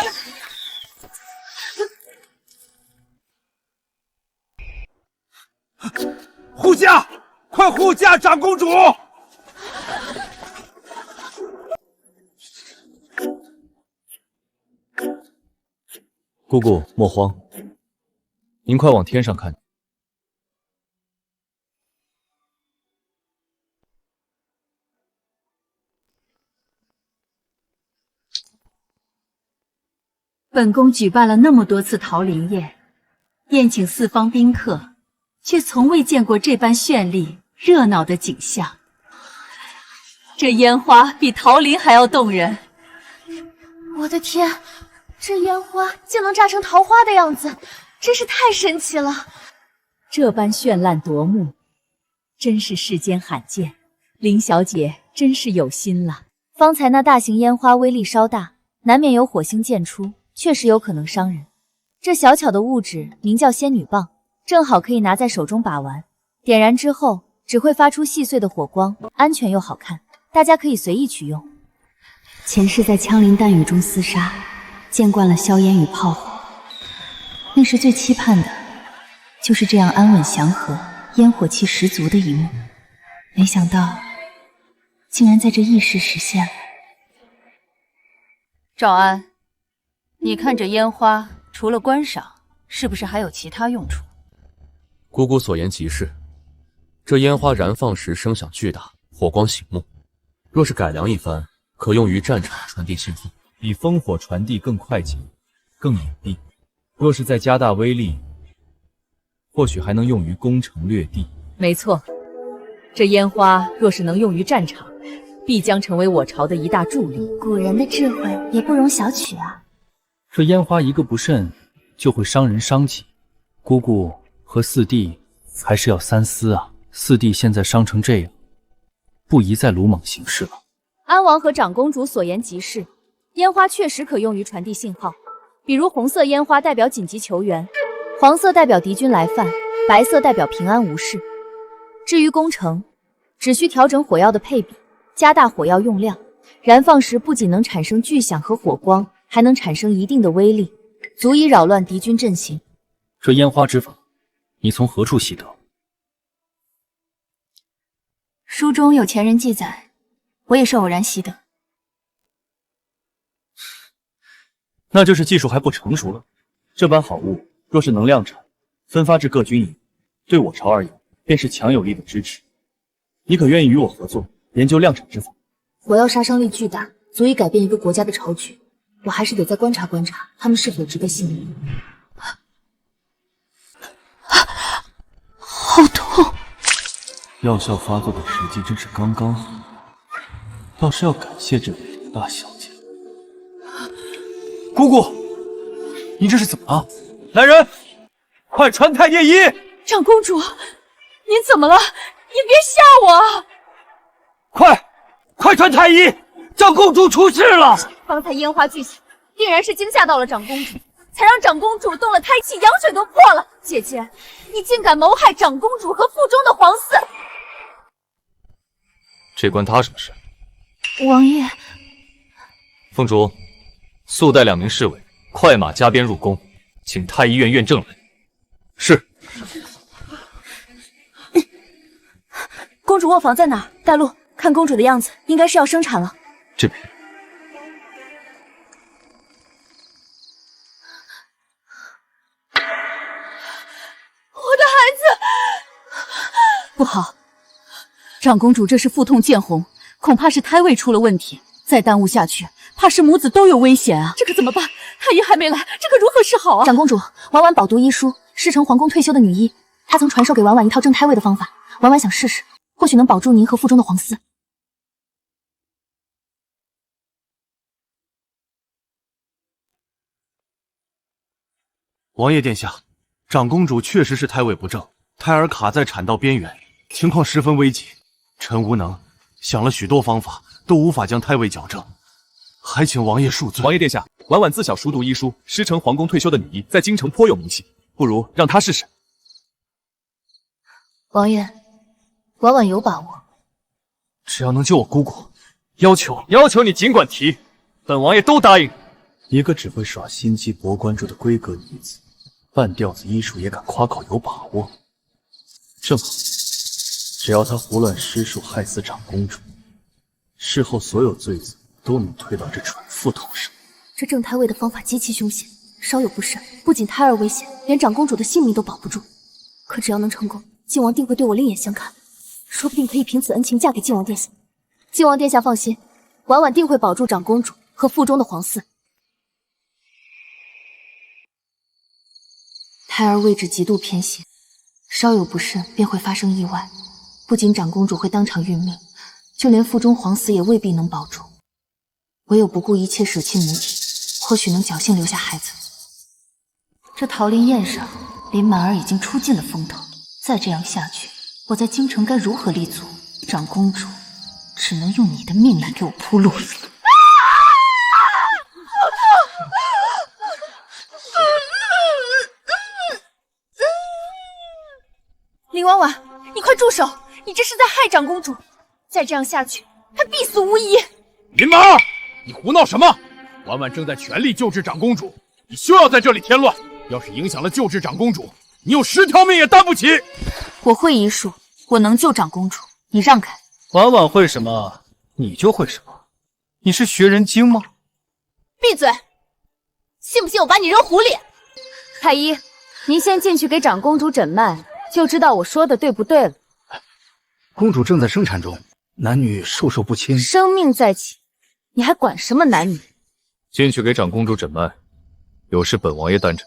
护驾，快护驾长公主！姑姑莫慌，您快往天上看。本宫举办了那么多次桃林宴，宴请四方宾客，却从未见过这般绚丽热闹的景象。这烟花比桃林还要动人。我的天，这烟花竟能炸成桃花的样子，真是太神奇了！这般绚烂夺目，真是世间罕见。林小姐真是有心了。方才那大型烟花威力稍大，难免有火星溅出，确实有可能伤人。这小巧的物质名叫仙女棒，正好可以拿在手中把玩，点燃之后只会发出细碎的火光，安全又好看，大家可以随意取用。前世在枪林弹雨中厮杀，见惯了硝烟与炮火，那时最期盼的就是这样安稳祥和、烟火气十足的一幕，没想到竟然在这一时实现了。赵安，你看这烟花除了观赏，是不是还有其他用处？姑姑所言极是，这烟花燃放时声响巨大，火光醒目，若是改良一番，可用于战场传递信号，比烽火传递更快捷、更隐蔽。若是再加大威力，或许还能用于攻城略地。没错，这烟花若是能用于战场，必将成为我朝的一大助力。古人的智慧也不容小觑啊！这烟花一个不慎，就会伤人伤己。姑姑和四弟还是要三思啊！四弟现在伤成这样，不宜再鲁莽行事了。安王和长公主所言极是，烟花确实可用于传递信号，比如红色烟花代表紧急求援，黄色代表敌军来犯，白色代表平安无事。至于攻城，只需调整火药的配比，加大火药用量，燃放时不仅能产生巨响和火光，还能产生一定的威力，足以扰乱敌军阵型。这烟花之法，你从何处习得？书中有前人记载，我也是偶然习得。那就是技术还不成熟了。这般好物若是能量产，分发至各军营，对我朝而言便是强有力的支持。你可愿意与我合作，研究量产之法？火药杀伤力巨大，足以改变一个国家的朝局。我还是得再观察观察，他们是否值得信任。好痛！药效发作的时机真是刚刚好，倒是要感谢这位大小姐。姑姑，你这是怎么了？来人，快传太液衣！长公主，您怎么了？您别吓我！快传太医！长公主出事了！方才烟花巨响，定然是惊吓到了长公主，才让长公主动了胎气，羊水都破了。姐姐，你竟敢谋害长公主和腹中的皇嗣！这关他什么事？王爷，凤竹，速带2名侍卫，快马加鞭入宫，请太医院院正来。是。公主卧房在哪儿？带路。看公主的样子，应该是要生产了。这边。不好，长公主这是腹痛见红，恐怕是胎位出了问题，再耽误下去，怕是母子都有危险啊！这可怎么办？太医还没来，这可如何是好啊？长公主，婉婉饱读医书，师承皇宫退休的女医，她曾传授给婉婉一套正胎位的方法，婉婉想试试，或许能保住您和腹中的皇嗣。王爷殿下，长公主确实是胎位不正，胎儿卡在产道边缘，情况十分危急。臣无能，想了许多方法，都无法将胎位矫正，还请王爷恕罪。王爷殿下，婉婉自小熟读医书，师承皇宫退休的女医，在京城颇有名气，不如让她试试。王爷，婉婉有把握。只要能救我姑姑，要求你尽管提，本王爷都答应。一个只会耍心机博关注的闺阁女子，半吊子医术也敢夸口有把握？正好，只要她胡乱施术害死长公主，事后所有罪责都能推到这蠢妇头上。这正胎位的方法极其凶险，稍有不慎，不仅胎儿危险，连长公主的性命都保不住。可只要能成功，靖王定会对我另眼相看，说不定可以凭此恩情嫁给靖王殿下。靖王殿下放心，婉婉定会保住长公主和腹中的皇嗣。胎儿位置极度偏斜，稍有不慎便会发生意外，不仅长公主会当场殒命，就连腹中皇嗣也未必能保住。唯有不顾一切舍弃母体，或许能侥幸留下孩子。这桃林宴上，林满儿已经出尽了风头，再这样下去，我在京城该如何立足？长公主，只能用你的命来给我铺路了。林婉婉，你快住手！你这是在害长公主，再这样下去，她必死无疑。林满儿，你胡闹什么？婉婉正在全力救治长公主，你休要在这里添乱。要是影响了救治长公主，你有10条命也担不起。我会医术，我能救长公主，你让开。婉婉会什么，你就会什么。你是学人精吗？闭嘴！信不信我把你扔湖里？太医，您先进去给长公主诊脉，就知道我说的对不对了。公主正在生产中，男女授受不亲。生命在起，你还管什么男女？进去给长公主诊脉，有事本王爷担着。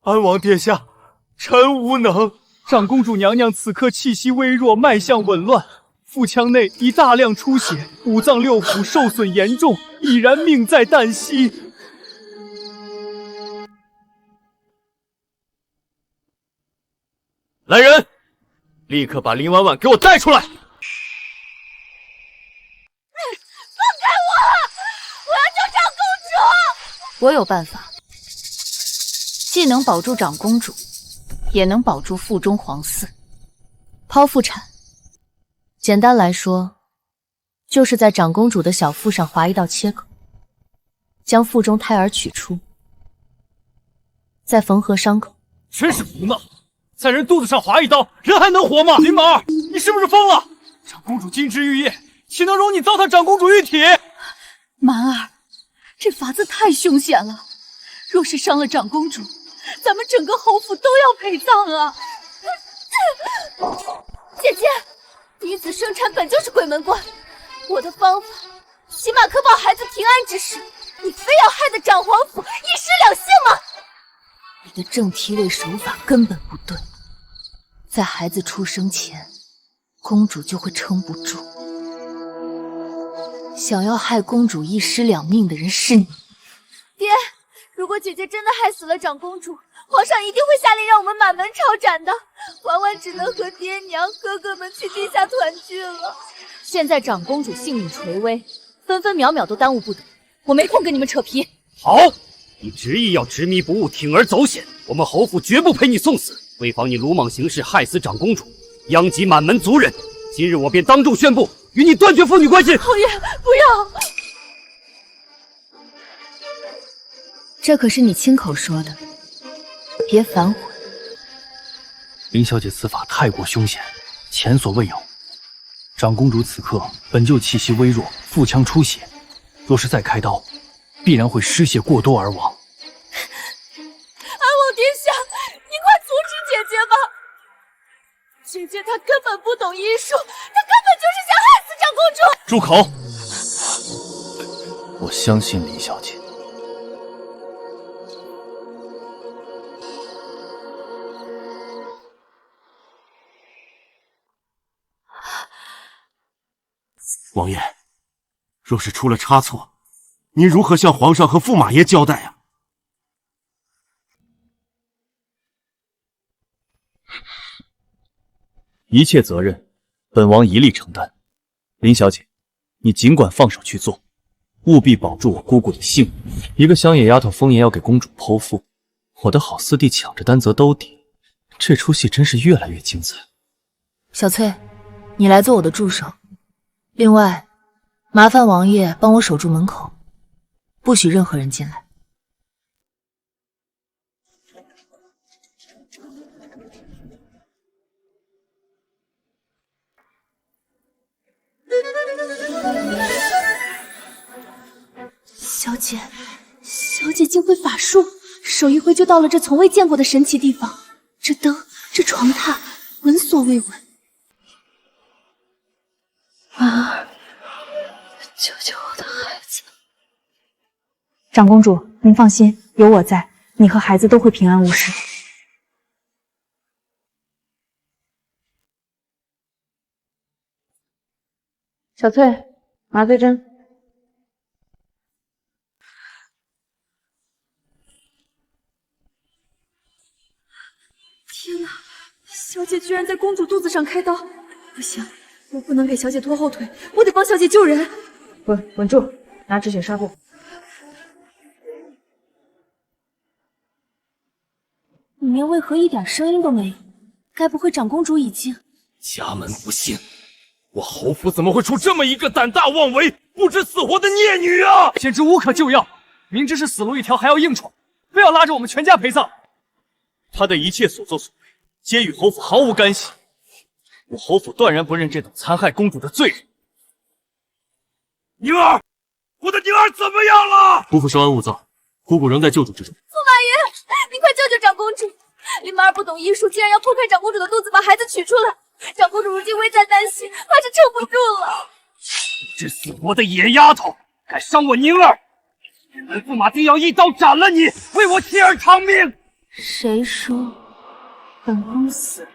安王殿下，臣无能。长公主娘娘此刻气息微弱，脉象紊乱，腹腔内已大量出血，五脏六腑受损严重，已然命在旦夕。来人，立刻把林婉婉给我带出来！放开我！我要救长公主！我有办法，既能保住长公主，也能保住腹中皇嗣。剖腹产，简单来说，就是在长公主的小腹上划一道切口，将腹中胎儿取出，再缝合伤口。真是胡闹！在人肚子上划一刀，人还能活吗？林满儿，你是不是疯了？长公主金枝玉叶，岂能容你糟蹋长公主玉体？满儿，这法子太凶险了，若是伤了长公主，咱们整个侯府都要陪葬啊！姐姐，女子生产本就是鬼门关，我的方法起码可保孩子平安之事，你非要害得长皇府一尸两性吗？你的正梯位手法根本不对，在孩子出生前，公主就会撑不住。想要害公主一尸两命的人是你。爹，如果姐姐真的害死了长公主，皇上一定会下令让我们满门抄斩的。婉婉只能和爹娘、哥哥们去地下团聚了。现在长公主性命垂危，分分秒秒都耽误不得，我没空跟你们扯皮。好，你执意要执迷不悟，铤而走险，我们侯府绝不陪你送死。为防你鲁莽行事，害死长公主，殃及满门族人，今日我便当众宣布，与你断绝父女关系。侯爷，不要！这可是你亲口说的，别反悔。林小姐此法太过凶险，前所未有。长公主此刻本就气息微弱，腹腔出血，若是再开刀，必然会失血过多而亡。姐姐她根本不懂医术，她根本就是想害死长公主。住口！我相信林小姐。王爷，若是出了差错，您如何向皇上和驸马爷交代啊？一切责任，本王一力承担。林小姐，你尽管放手去做，务必保住我姑姑的性命。一个乡野丫头风言要给公主剖腹，我的好四弟抢着担责兜底，这出戏真是越来越精彩。小翠，你来做我的助手。另外，麻烦王爷帮我守住门口，不许任何人进来。小姐，小姐竟会法术，手一挥就到了这从未见过的神奇地方。这灯，这床榻，闻所未闻。婉儿，救救我的孩子！长公主，您放心，有我在，你和孩子都会平安无事。小翠，麻醉针。天哪，小姐居然在公主肚子上开刀！不行，我不能给小姐拖后腿，我得帮小姐救人。稳住，拿止血纱布。里面为何一点声音都没有？该不会长公主已经……家门不幸，我侯府怎么会出这么一个胆大妄为、不知死活的孽女啊！简直无可救药，明知是死路一条还要硬闯，非要拉着我们全家陪葬。他的一切所作所为，皆与侯府毫无干系。我侯府断然不认这等残害公主的罪人。宁儿，我的宁儿怎么样了？姑父稍安勿躁，姑姑仍在救助之中。驸马爷，您快救救长公主！林满儿不懂医术，竟然要剖开长公主的肚子，把孩子取出来。长公主如今危在旦夕，怕是撑不住了。不知死活的野丫头，敢伤我宁儿！本驸马定要一刀斩了你，为我妻儿偿命！谁说本宫死？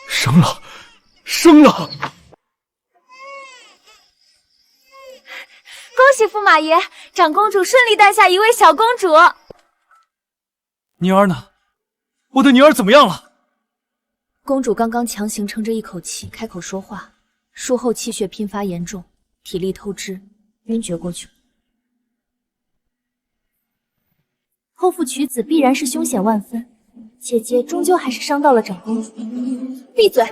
生了，生了！恭喜驸马爷，长公主顺利诞下一位小公主。宁儿呢？我的宁儿怎么样了？公主刚刚强行撑着一口气开口说话，术后气血频发严重，体力透支，晕厥过去了。剖腹取子必然是凶险万分，姐姐终究还是伤到了长公主。闭嘴！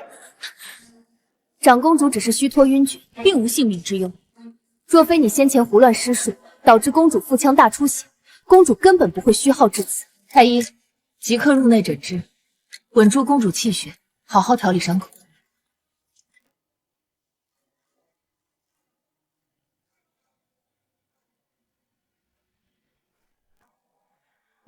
长公主只是虚脱晕厥，并无性命之忧。若非你先前胡乱施术，导致公主腹腔大出血，公主根本不会虚耗至此。太医，即刻入内诊治，稳住公主气血，好好调理伤口。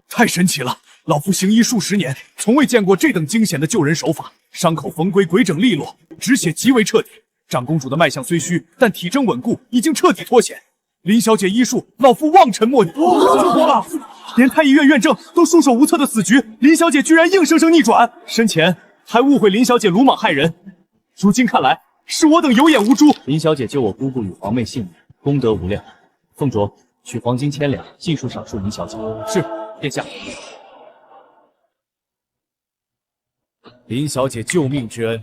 太神奇了！老夫行医数十年，从未见过这等惊险的救人手法。伤口缝归规整利落，止血极为彻底。长公主的脉象虽虚，但体征稳固，已经彻底脱险。林小姐医术，老夫望尘莫及。连太医院院正都束手无策的死局，林小姐居然硬生生逆转。生前还误会林小姐鲁莽害人，如今看来是我等有眼无珠。林小姐救我姑姑与皇妹性命，功德无量。凤卓，取黄金1000两，尽数赏赐林小姐。是，殿下。林小姐救命之恩，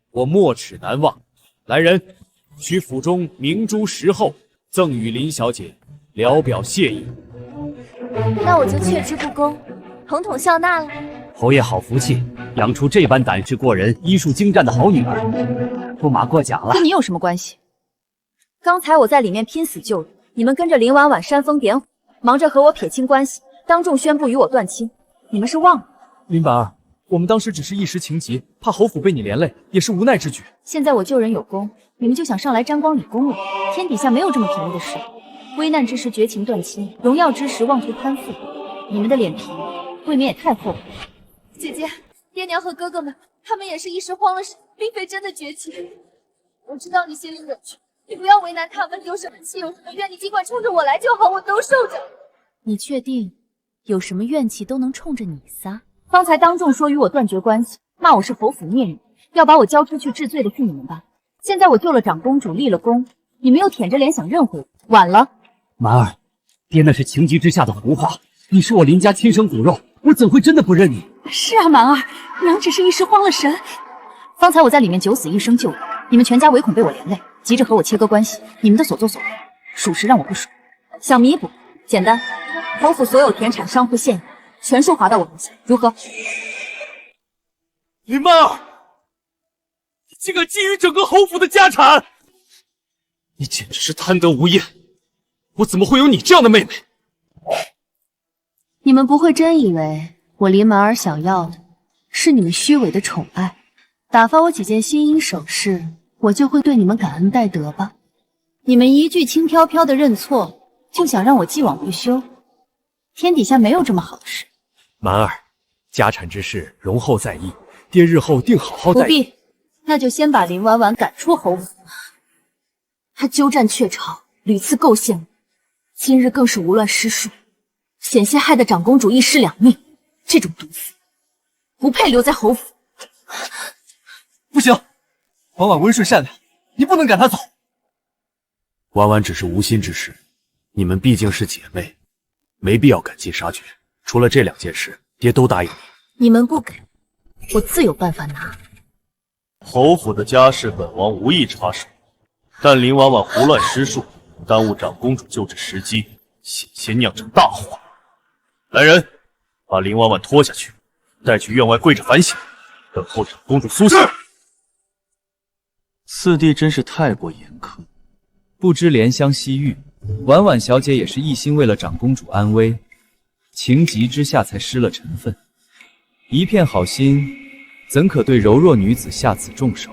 我没齿难忘。来人，取府中明珠10后，赠与林小姐，聊表谢意。那我就却之不恭，统统笑纳了。侯爷好福气，养出这般胆识过人、医术精湛的好女儿。驸马过奖了。跟你有什么关系？刚才我在里面拼死救人，你们跟着林婉婉煽风点火，忙着和我撇清关系，当众宣布与我断亲。你们是忘了？林婉儿，我们当时只是一时情急，怕侯府被你连累，也是无奈之举。现在我救人有功，你们就想上来沾光理功了？天底下没有这么便宜的事。危难之时绝情断亲，荣耀之时妄图攀附，你们的脸皮未免也太厚了。姐姐，爹娘和哥哥们，他们也是一时慌了神，并非真的绝情。我知道你心里委屈，你不要为难他们，有什么气有什么怨，你尽管冲着我来就好，我都受着。你确定有什么怨气都能冲着你撒？方才当众说与我断绝关系，骂我是侯府孽女，要把我交出去治罪的是你们吧？现在我救了长公主，立了功，你们又舔着脸想认回我，晚了。满儿，爹那是情急之下的胡话，你是我林家亲生骨肉，我怎会真的不认你？是啊，满儿，娘只是一时慌了神。方才我在里面九死一生救人，你们全家唯恐被我连累，急着和我切割关系，你们的所作所为，属实让我不爽。想弥补，简单，侯府所有田产商户现有，全数划到我名下，如何？林曼儿，你竟敢觊觎整个侯府的家产，你简直是贪得无厌！我怎么会有你这样的妹妹？你们不会真以为我林满儿想要的是你们虚伪的宠爱，打发我几件心音首饰，我就会对你们感恩戴德吧？你们一句轻飘飘的认错，就想让我既往不咎？天底下没有这么好的事。满儿，家产之事容后再议，爹日后定好好待。不必，那就先把林婉婉赶出侯府。她鸠占鹊巢，屡次构陷我，今日更是无乱失数，险些害得长公主一尸两命。这种毒妇不配留在侯府。不行，婉婉温顺善良，你不能赶她走。婉婉只是无心之事，你们毕竟是姐妹，没必要赶尽杀绝。除了这2件事，爹都答应你。你们不给，我自有办法拿。侯府的家事，本王无意插手，但林婉婉胡乱施术，耽误长公主救治时机，险些酿成大祸。来人，把林婉婉拖下去，带去院外跪着反省，等候长公主苏醒。四弟真是太过严苛，不知怜香惜玉，婉婉小姐也是一心为了长公主安危，情急之下才失了臣分。一片好心，怎可对柔弱女子下此重手？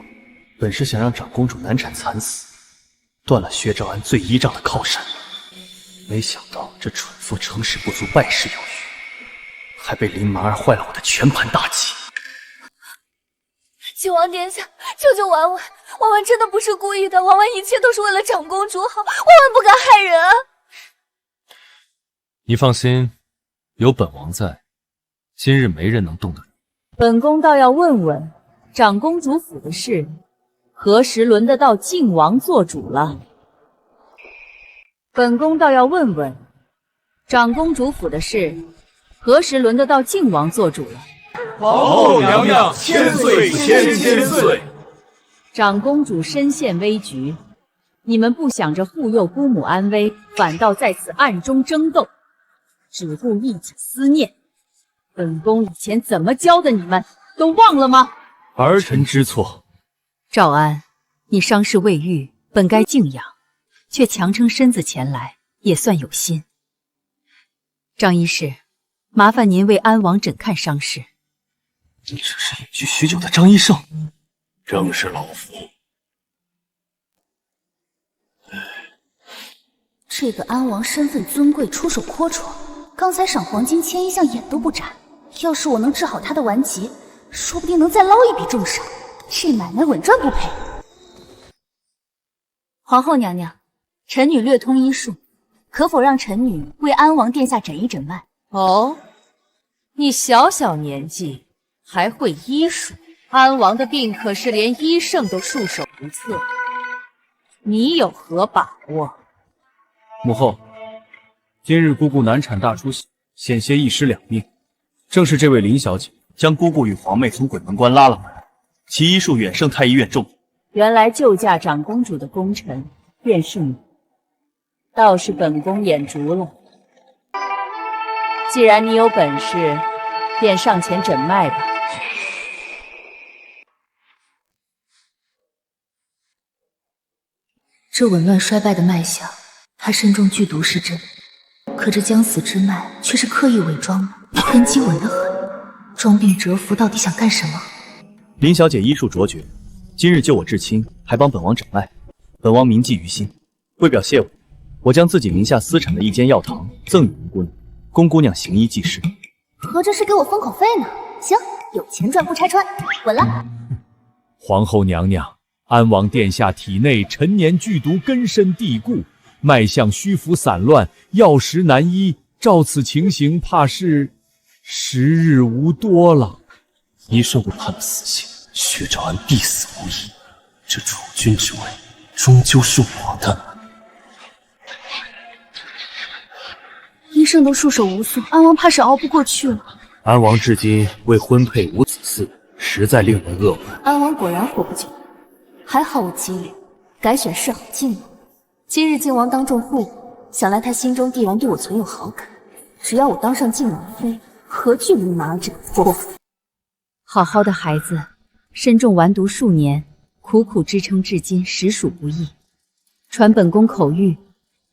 本是想让长公主难产惨死，断了薛兆安最依仗的靠山，没想到这蠢妇成事不足败事有余，还被林满儿坏了我的全盘大计。九王殿下，救救婉婉！婉婉真的不是故意的，婉婉一切都是为了长公主好，婉婉不敢害人啊！你放心，有本王在，今日没人能动得你。本宫倒要问问，长公主府的事，何时轮得到靖王做主了？本宫倒要问问，长公主府的事，何时轮得到靖王做主了？皇后娘娘千岁千岁！长公主身陷危局，你们不想着护佑姑母安危，反倒在此暗中争斗，只顾一己思念。本宫以前怎么教的你们，都忘了吗？儿臣知错。兆安，你伤势未愈，本该静养，却强撑身子前来，也算有心。张医师，麻烦您为安王诊看伤势。这是隐居许久的张医生，正是老夫。这个安王身份尊贵，出手阔绰，刚才赏黄金千一项眼都不眨。要是我能治好他的顽疾，说不定能再捞一笔重赏。这买卖稳赚不赔。皇后娘娘，臣女略通医术，可否让臣女为安王殿下诊一诊脉？哦，你小小年纪还会医术？安王的病可是连医圣都束手无策，你有何把握？母后，今日姑姑难产大出血，险些一尸两命。正是这位林小姐将姑姑与皇妹从鬼门关拉了回来，其医术远胜太医院重。原来救驾长公主的功臣便是你，倒是本宫眼拙了。既然你有本事，便上前诊脉吧。这紊乱衰败的脉象，他身中剧毒是真，可这将死之脉却是刻意伪装的，根基稳得很。装病蛰伏到底想干什么？林小姐医术卓绝，今日救我至亲，还帮本王诊脉，本王铭记于心，为表谢我，我将自己名下私产的一间药堂赠与林姑娘，供姑娘行医济世。合着是给我封口费呢？行，有钱赚不拆穿，滚了！皇后娘娘，安王殿下体内陈年剧毒根深蒂固，脉象虚浮散乱，药石难医，照此情形，怕是时日无多了。医圣被判了死刑，薛兆安必死无疑。这储君之位，终究是我的。医圣都束手无策，安王怕是熬不过去了。安王至今未婚配无子嗣，实在令人扼腕。安王果然活不久，还好我机灵，改选示好晋王。今日晋王当众护我，想来他心中必然对我存有好感。只要我当上晋王妃，何惧林马儿这个泼妇？好好的孩子，身中顽毒数年，苦苦支撑至今，实属不易。传本宫口谕，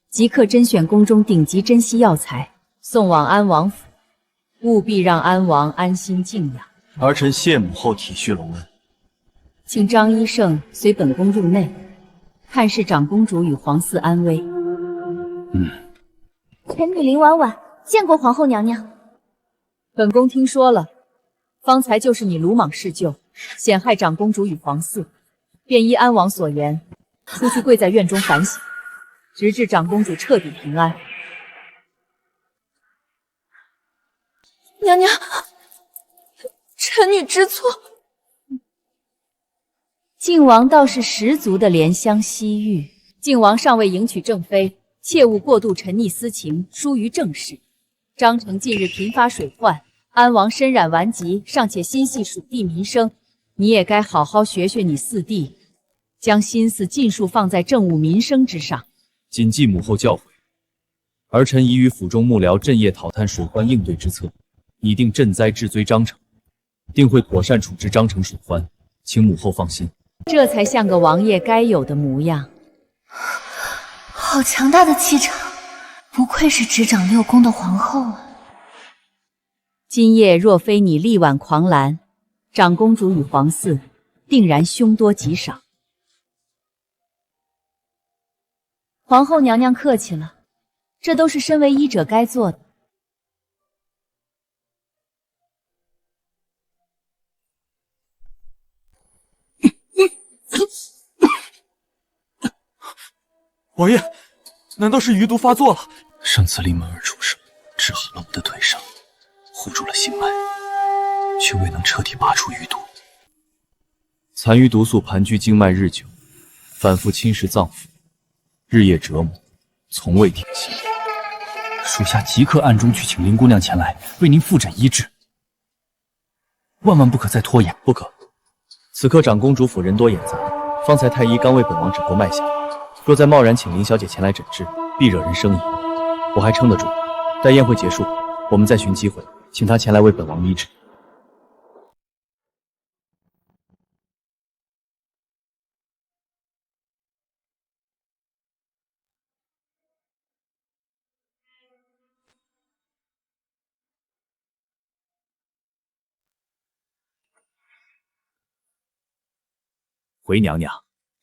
即刻甄选宫中顶级珍稀药材，送往安王府，务必让安王安心静养。儿臣谢母后体恤隆恩。请张医圣随本宫入内，探视长公主与皇嗣安危。臣女林婉婉见过皇后娘娘。本宫听说了，方才就是你鲁莽弑舅，险害长公主与皇嗣，便依安王所言，出去跪在院中反省，直至长公主彻底平安。娘娘，臣女知错。靖王倒是十足的怜香惜玉。靖王尚未迎娶正妃，切勿过度沉溺私情，疏于政事。章城近日频发水患，安王身染顽疾，尚且心系蜀地民生，你也该好好学学你四弟，将心思尽数放在政务民生之上。谨记母后教诲，儿臣已与府中幕僚阵夜讨探水患应对之策，拟定赈灾治罪章程，定会妥善处置章城水患，请母后放心。这才像个王爷该有的模样。好强大的气场，不愧是执掌六宫的皇后啊！今夜若非你力挽狂澜，长公主与皇嗣定然凶多吉少。皇后娘娘客气了，这都是身为医者该做的。王爷，难道是余毒发作了？上次林满儿出手，治好了我的腿伤，护住了心脉，却未能彻底拔出余毒。残余毒素盘踞经脉日久，反复侵蚀脏腑，日夜折磨，从未停息。属下即刻暗中去请林姑娘前来为您复诊医治，万万不可再拖延。不可，此刻长公主府人多眼杂，方才太医刚为本王诊过脉象，若再贸然请林小姐前来诊治，必惹人生疑。我还撑得住，待宴会结束，我们再寻机会请她前来为本王医治。回娘娘，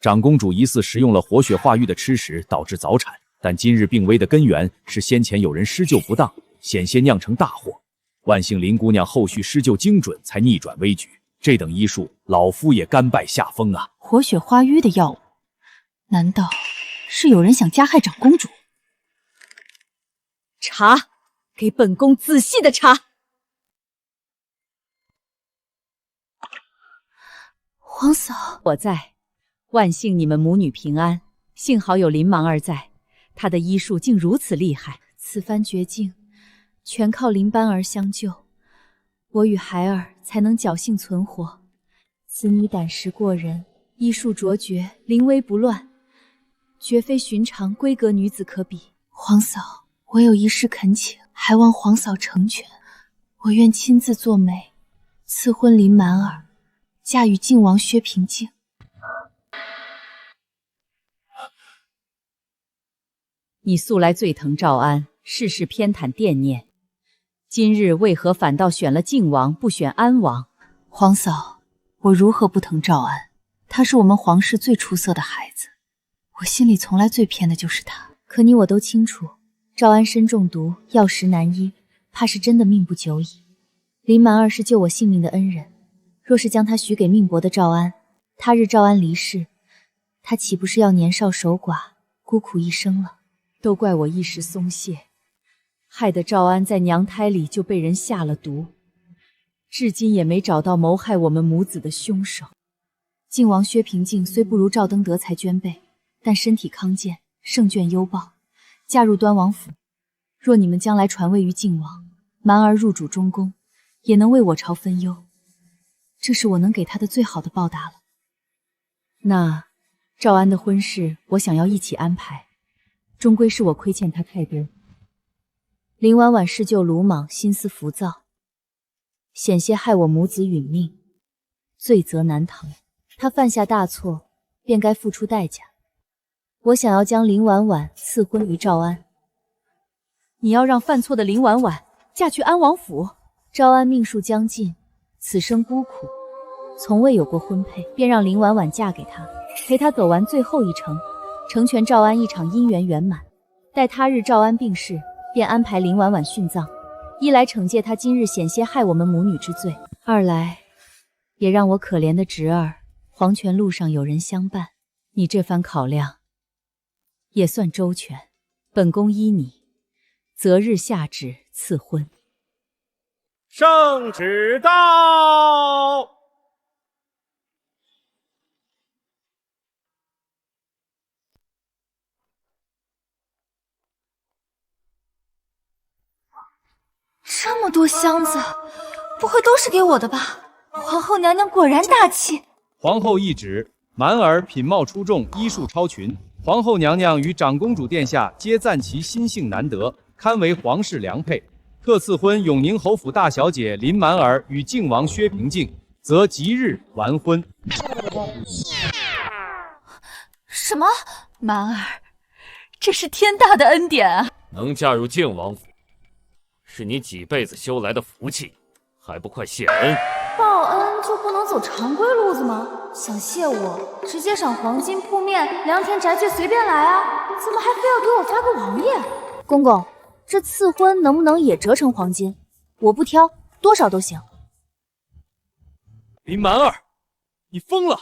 长公主疑似食用了活血化瘀的吃食，导致早产。但今日病危的根源是先前有人施救不当，险些酿成大祸。万幸林姑娘后续施救精准，才逆转危局。这等医术，老夫也甘拜下风啊！活血化瘀的药物，难道是有人想加害长公主？查，给本宫仔细的查。皇嫂，我在，万幸你们母女平安，幸好有林芒儿在，她的医术竟如此厉害。此番绝境，全靠林班儿相救，我与孩儿才能侥幸存活。此女胆识过人，医术卓绝，临危不乱，绝非寻常闺阁女子可比。皇嫂，我有一事恳请，还望皇嫂成全。我愿亲自做媒，赐婚林满儿，嫁与靖王薛平静。你素来最疼赵安，事事偏袒惦念，今日为何反倒选了靖王，不选安王？皇嫂，我如何不疼赵安？他是我们皇室最出色的孩子，我心里从来最偏的就是他。可你我都清楚，赵安身中毒，药石难医，怕是真的命不久矣。林蛮儿是救我性命的恩人，若是将他许给命薄的赵安，他日赵安离世，他岂不是要年少守寡，孤苦一生了？都怪我一时松懈，害得赵安在娘胎里就被人下了毒，至今也没找到谋害我们母子的凶手。靖王薛平静虽不如赵登德才娟备，但身体康健，胜券优报，嫁入端王府。若你们将来传位于靖王，蛮儿入主中宫，也能为我朝分忧，这是我能给他的最好的报答了。那赵安的婚事，我想要一起安排，终归是我亏欠他太多。林婉婉是旧鲁莽，心思浮躁，险些害我母子殒命，罪责难逃。他犯下大错，便该付出代价。我想要将林婉婉赐婚于赵安。你要让犯错的林婉婉嫁去安王府？赵安命数将尽，此生孤苦，从未有过婚配，便让林婉婉嫁给他，陪他走完最后一程，成全赵安一场姻缘圆满。待他日赵安病逝，便安排林婉婉殉葬，一来惩戒他今日险些害我们母女之罪，二来也让我可怜的侄儿黄泉路上有人相伴。你这番考量也算周全，本宫依你，择日下旨赐婚。圣旨到！这么多箱子，不会都是给我的吧？皇后娘娘果然大气。皇后懿旨：蛮儿品貌出众，医术超群。皇后娘娘与长公主殿下皆赞其心性难得，堪为皇室良配。特赐婚永宁侯府大小姐林蛮儿与靖王薛平静，则即日完婚。什么？蛮儿，这是天大的恩典啊！能嫁入靖王府，是你几辈子修来的福气，还不快谢恩？报恩就不能走常规路子吗？想谢我，直接赏黄金铺面，良田宅眷随便来啊！怎么还非要给我发个王爷？公公，这赐婚能不能也折成黄金？我不挑，多少都行。林蛮儿，你疯了！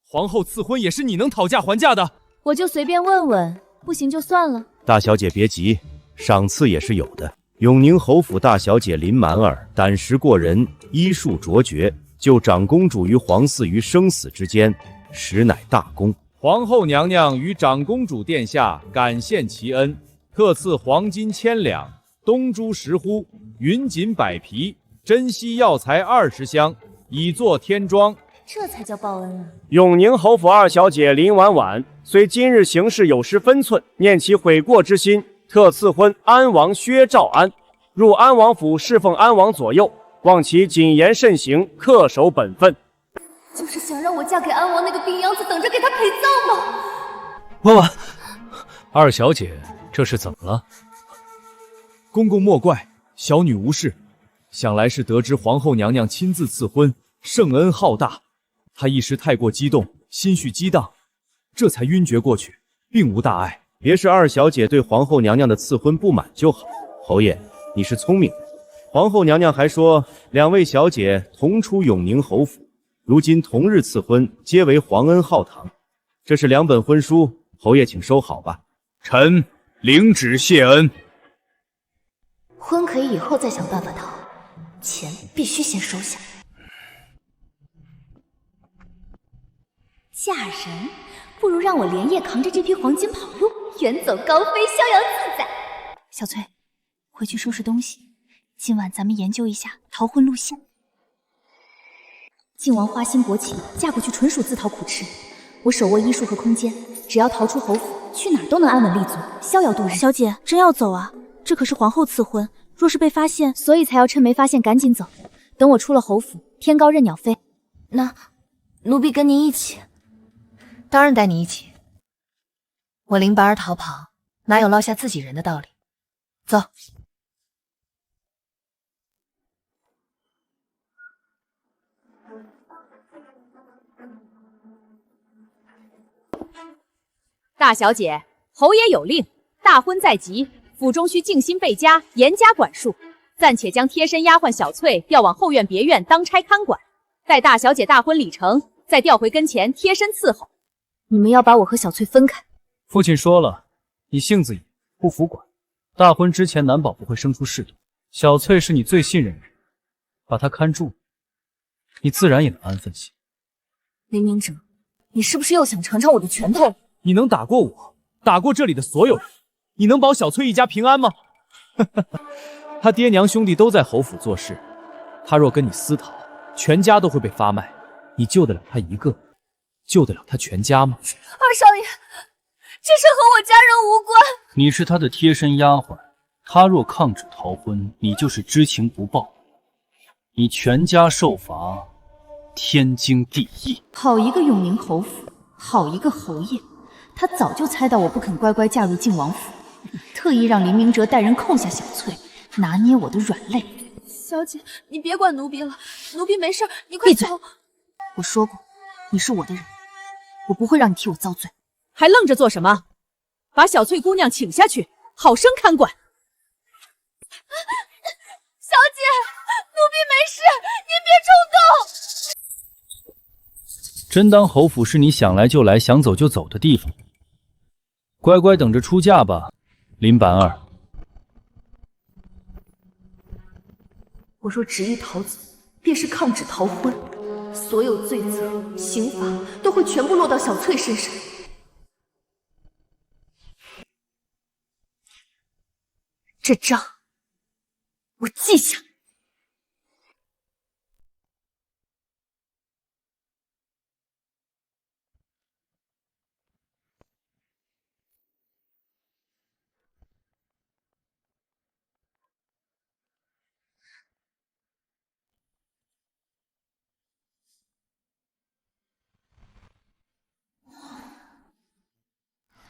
皇后赐婚也是你能讨价还价的。我就随便问问，不行就算了。大小姐别急，赏赐也是有的。永宁侯府大小姐林蛮儿胆识过人，医术卓绝，救长公主于皇嗣于生死之间，实乃大功。皇后娘娘与长公主殿下感献其恩，特赐黄金1000两、东珠10斛、云锦100匹、珍稀药材20箱，以作天妆。这才叫报恩啊！永宁侯府二小姐林婉婉，虽今日行事有失分寸，念其悔过之心，特赐婚安王薛兆安，入安王府侍奉安王左右，望其谨言慎行，恪守本分。就是想让我嫁给安王那个病秧子，等着给他陪葬吗？婉婉，二小姐这是怎么了？公公莫怪，小女无事。想来是得知皇后娘娘亲自赐婚，圣恩浩大，她一时太过激动，心绪激荡，这才晕厥过去，并无大碍。别是二小姐对皇后娘娘的赐婚不满就好。侯爷，你是聪明的。皇后娘娘还说，两位小姐同出永宁侯府，如今同日赐婚，皆为皇恩浩堂。这是2本婚书，侯爷请收好吧。臣领旨谢恩。婚可以以后再想办法讨，钱必须先收下。嫁人不如让我连夜扛着这批黄金跑路，远走高飞，逍遥自在。小翠，回去收拾东西，今晚咱们研究一下逃婚路线。靖王花心薄情，嫁过去纯属自讨苦吃。我手握医术和空间，只要逃出侯府，去哪儿都能安稳立足，逍遥度日。小姐，真要走啊？这可是皇后赐婚，若是被发现，所以才要趁没发现赶紧走。等我出了侯府，天高任鸟飞。那奴婢跟您一起。当然带你一起。我林白儿逃跑，哪有落下自己人的道理？走。大小姐，侯爷有令，大婚在即，府中需静心备家，严加管束。暂且将贴身丫鬟小翠调往后院别院当差看管，待大小姐大婚礼成，再调回跟前贴身伺候。你们要把我和小翠分开？父亲说了，你性子野，不服管，大婚之前难保不会生出事端。小翠是你最信任的人，把她看住，你自然也能安分些。林明哲，你是不是又想尝尝我的拳头？你能打过我，打过这里的所有人，你能保小翠一家平安吗？他爹娘兄弟都在侯府做事，他若跟你私讨，全家都会被发卖。你救得了他一个，救得了他全家吗？二少爷，这事和我家人无关。你是他的贴身丫鬟，他若抗旨逃婚，你就是知情不报，你全家受罚，天经地义。好一个永宁侯府，好一个侯爷！他早就猜到我不肯乖乖嫁入靖王府，特意让林明哲带人扣下小翠，拿捏我的软肋。小姐，你别管奴婢了，奴婢没事，你快走。我说过，你是我的人，我不会让你替我遭罪。还愣着做什么？把小翠姑娘请下去，好生看管。小姐，奴婢没事，您别冲动。真当侯府是你想来就来、想走就走的地方？乖乖等着出嫁吧，林板儿。我若执意逃走，便是抗旨逃婚，所有罪责、刑罚都会全部落到小翠身上。这账我记下。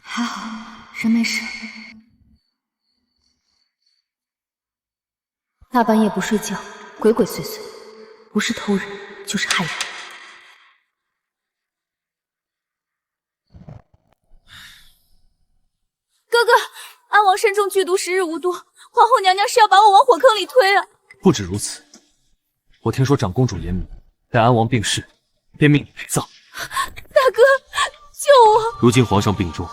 还好，人没事。大半夜不睡觉，鬼鬼祟祟，不是偷人就是害人。哥哥，安王身中剧毒，时日无多，皇后娘娘是要把我往火坑里推啊！不止如此，我听说长公主严明，待安王病逝，便命你陪葬。大哥，救我！如今皇上病重，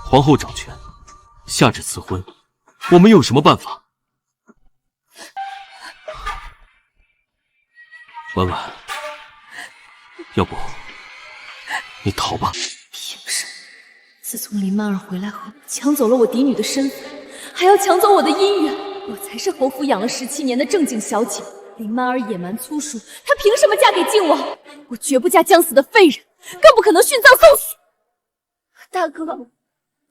皇后掌权，下旨赐婚，我们有什么办法？婉婉，要不你逃吧。凭什么？自从林曼儿回来后，抢走了我嫡女的身份，还要抢走我的姻缘。我才是侯府养了17年的正经小姐，林曼儿野蛮粗俗，她凭什么嫁给靖王？我绝不嫁将死的废人，更不可能殉葬送死。大哥，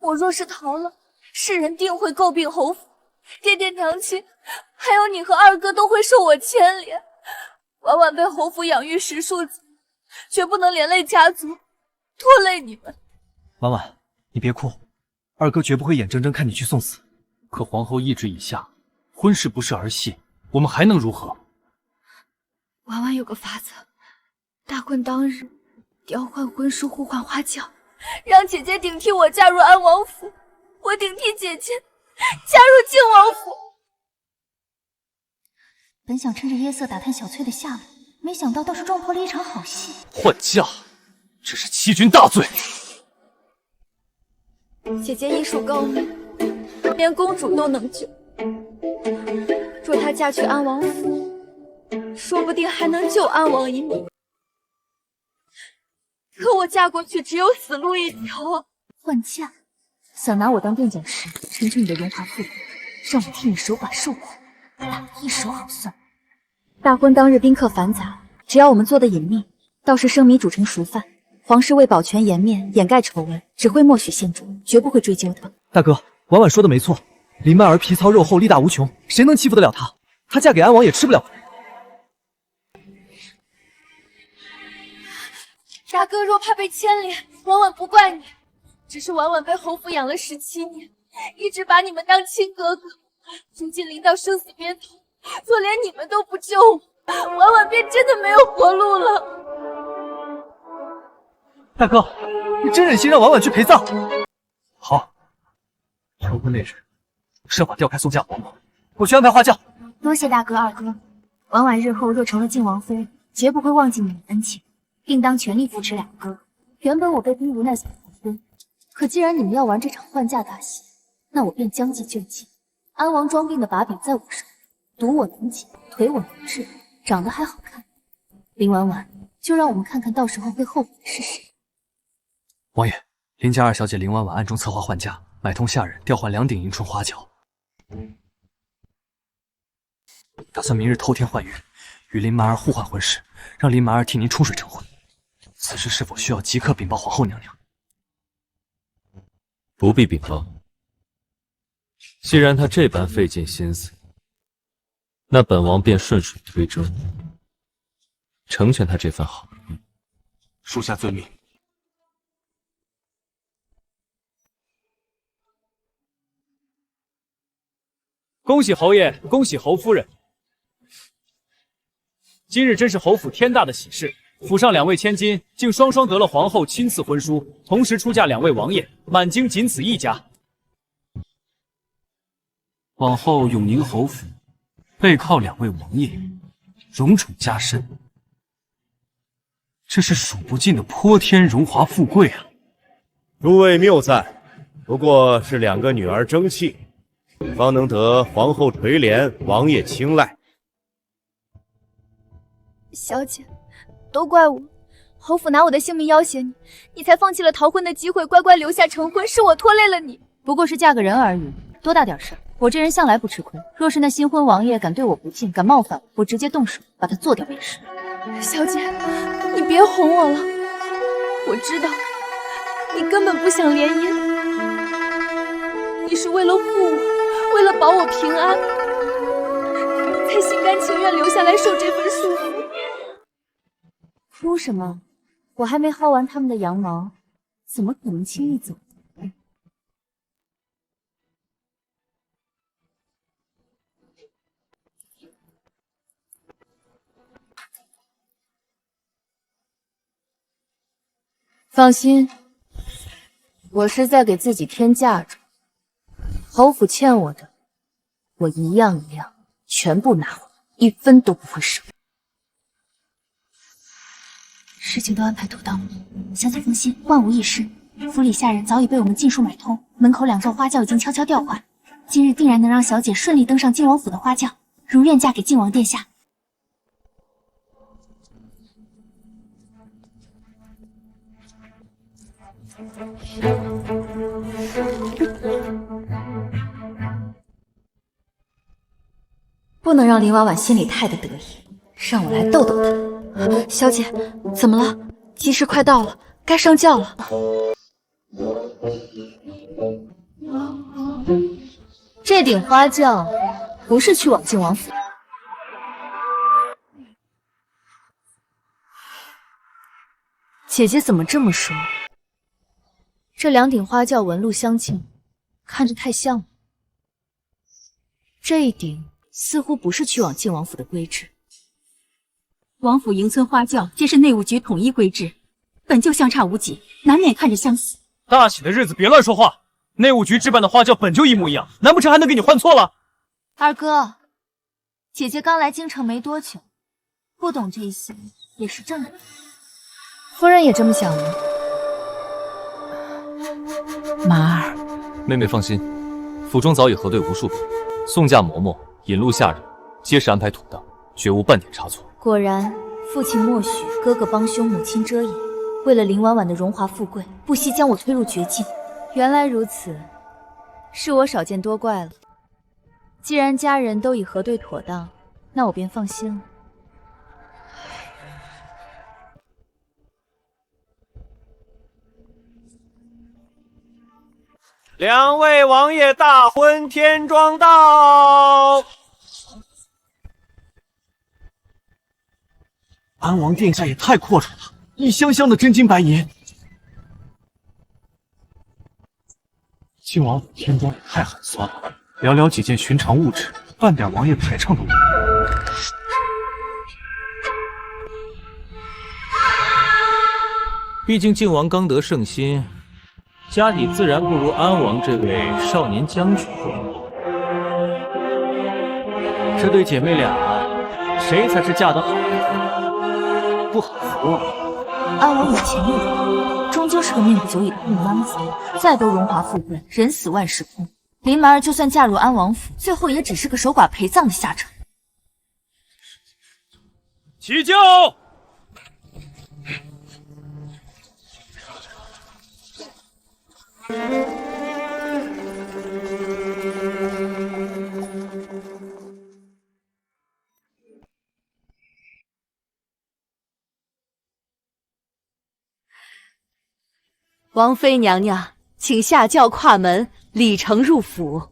我若是逃了，世人定会诟病侯府，爹爹娘亲，还有你和二哥都会受我牵连。婉婉被侯府养育10数载，绝不能连累家族，拖累你们。婉婉，你别哭，二哥绝不会眼睁睁看你去送死。可皇后意志已下，婚事不是儿戏，我们还能如何？婉婉有个法子，大婚当日调换婚书，互换花轿，让姐姐顶替我嫁入安王府，我顶替姐姐加入靖王府。本想趁着夜色打探小翠的下落，没想到倒是撞破了一场好戏。换嫁，这是欺君大罪。姐姐医术高明，连公主都能救。若她嫁去安王府，说不定还能救安王一命。可我嫁过去只有死路一条啊！换嫁，想拿我当垫脚石，成就你的荣华富贵，让我替你手把受苦，打得一手好算。大婚当日宾客繁杂，只要我们做的隐秘，倒是生米煮成熟饭。皇室为保全颜面，掩盖丑闻，只会默许献主，绝不会追究的。大哥，婉婉说的没错，林曼儿皮糙肉厚，力大无穷，谁能欺负得了她？她嫁给安王也吃不了。大哥若怕被牵连，婉婉不怪你，只是婉婉被侯府养了17年，一直把你们当亲哥哥，如今临到生死边头，若连你们都不救我，婉婉便真的没有活路了。大哥，你真忍心让婉婉去陪葬？好，求婚那日，设法调开宋家嬷嬷，我去安排花轿。多谢大哥二哥，婉婉日后若成了靖王妃，绝不会忘记你们恩情，定当全力扶持两哥。原本我被逼无奈才逃婚，可既然你们要玩这场换嫁大戏，那我便将计就计。安王装病的把柄在我手里，毒我能解，腿我能治，长得还好看。林婉婉，就让我们看看到时候会后悔的是谁。王爷，林家二小姐林婉婉暗中策划换嫁，买通下人调换2顶迎春花轿，打算明日偷天换月，与林满儿互换婚事，让林满儿替您冲水成婚。此事是否需要即刻禀报皇后娘娘？不必禀报。既然他这般费尽心思，那本王便顺水推舟，成全他这份好意。属下遵命。恭喜侯爷，恭喜侯夫人！今日真是侯府天大的喜事，府上2位千金竟双双得了皇后亲赐婚书，同时出嫁2位王爷，满京仅此一家。往后永宁侯府背靠2位王爷，荣宠加身，这是数不尽的泼天荣华富贵啊！诸位谬赞，不过是2个女儿争气，方能得皇后垂怜，王爷青睐。小姐，都怪我，侯府拿我的性命要挟你，你才放弃了逃婚的机会，乖乖留下成婚，是我拖累了你。不过是嫁个人而已，多大点事儿？我这人向来不吃亏，若是那新婚王爷敢对我不敬，敢冒犯我，直接动手把他做掉便是。小姐，你别哄我了，我知道你根本不想联姻，你是为了护我，为了保我平安，才心甘情愿留下来受这份束缚。哭什么？我还没薅完他们的羊毛，怎么可能轻易走？放心，我是在给自己添嫁妆。侯府欠我的，我一样一样全部拿回来，1分都不会少。事情都安排妥当，小姐放心，万无一失。府里下人早已被我们尽数买通，门口2座花轿已经悄悄调换，今日定然能让小姐顺利登上靖王府的花轿，如愿嫁给靖王殿下。不能让林婉婉心里太得意，让我来逗逗她。小姐，怎么了？吉时快到了，该上轿了。这顶花轿不是去往靖王府。姐姐怎么这么说？这2顶花轿纹路相近，看着太像了。这一顶似乎不是去往靖王府的规制。王府迎春花轿皆是内务局统一规制，本就相差无几，难免看着相似。大喜的日子别乱说话，内务局置办的花轿本就一模一样，难不成还能给你换错了？二哥，姐姐刚来京城没多久，不懂这些也是正常。夫人也这么想吗？马儿，妹妹放心，府中早已核对无数遍，宋家嬷嬷引路下人皆是安排妥当，绝无半点差错。果然，父亲默许，哥哥帮凶，母亲遮掩，为了林婉婉的荣华富贵，不惜将我推入绝境。原来如此，是我少见多怪了。既然家人都已核对妥当，那我便放心了。2位王爷大婚天庄到。安王殿下也太阔绰了，一箱箱的真金白银。靖王府天庄也太寒酸了，寥寥几件寻常物质，半点王爷排场都没有。毕竟靖王刚得圣心，家底自然不如安王这位少年将军厚。这对姐妹俩，谁才是嫁得好的？不好服啊！安王有钱有人，终究是个面不久矣的病秧子。再多荣华富贵，人死万事空。林满儿就算嫁入安王府，最后也只是个守寡陪葬的下场。起轿！王妃娘娘，请下轿跨门，礼成入府。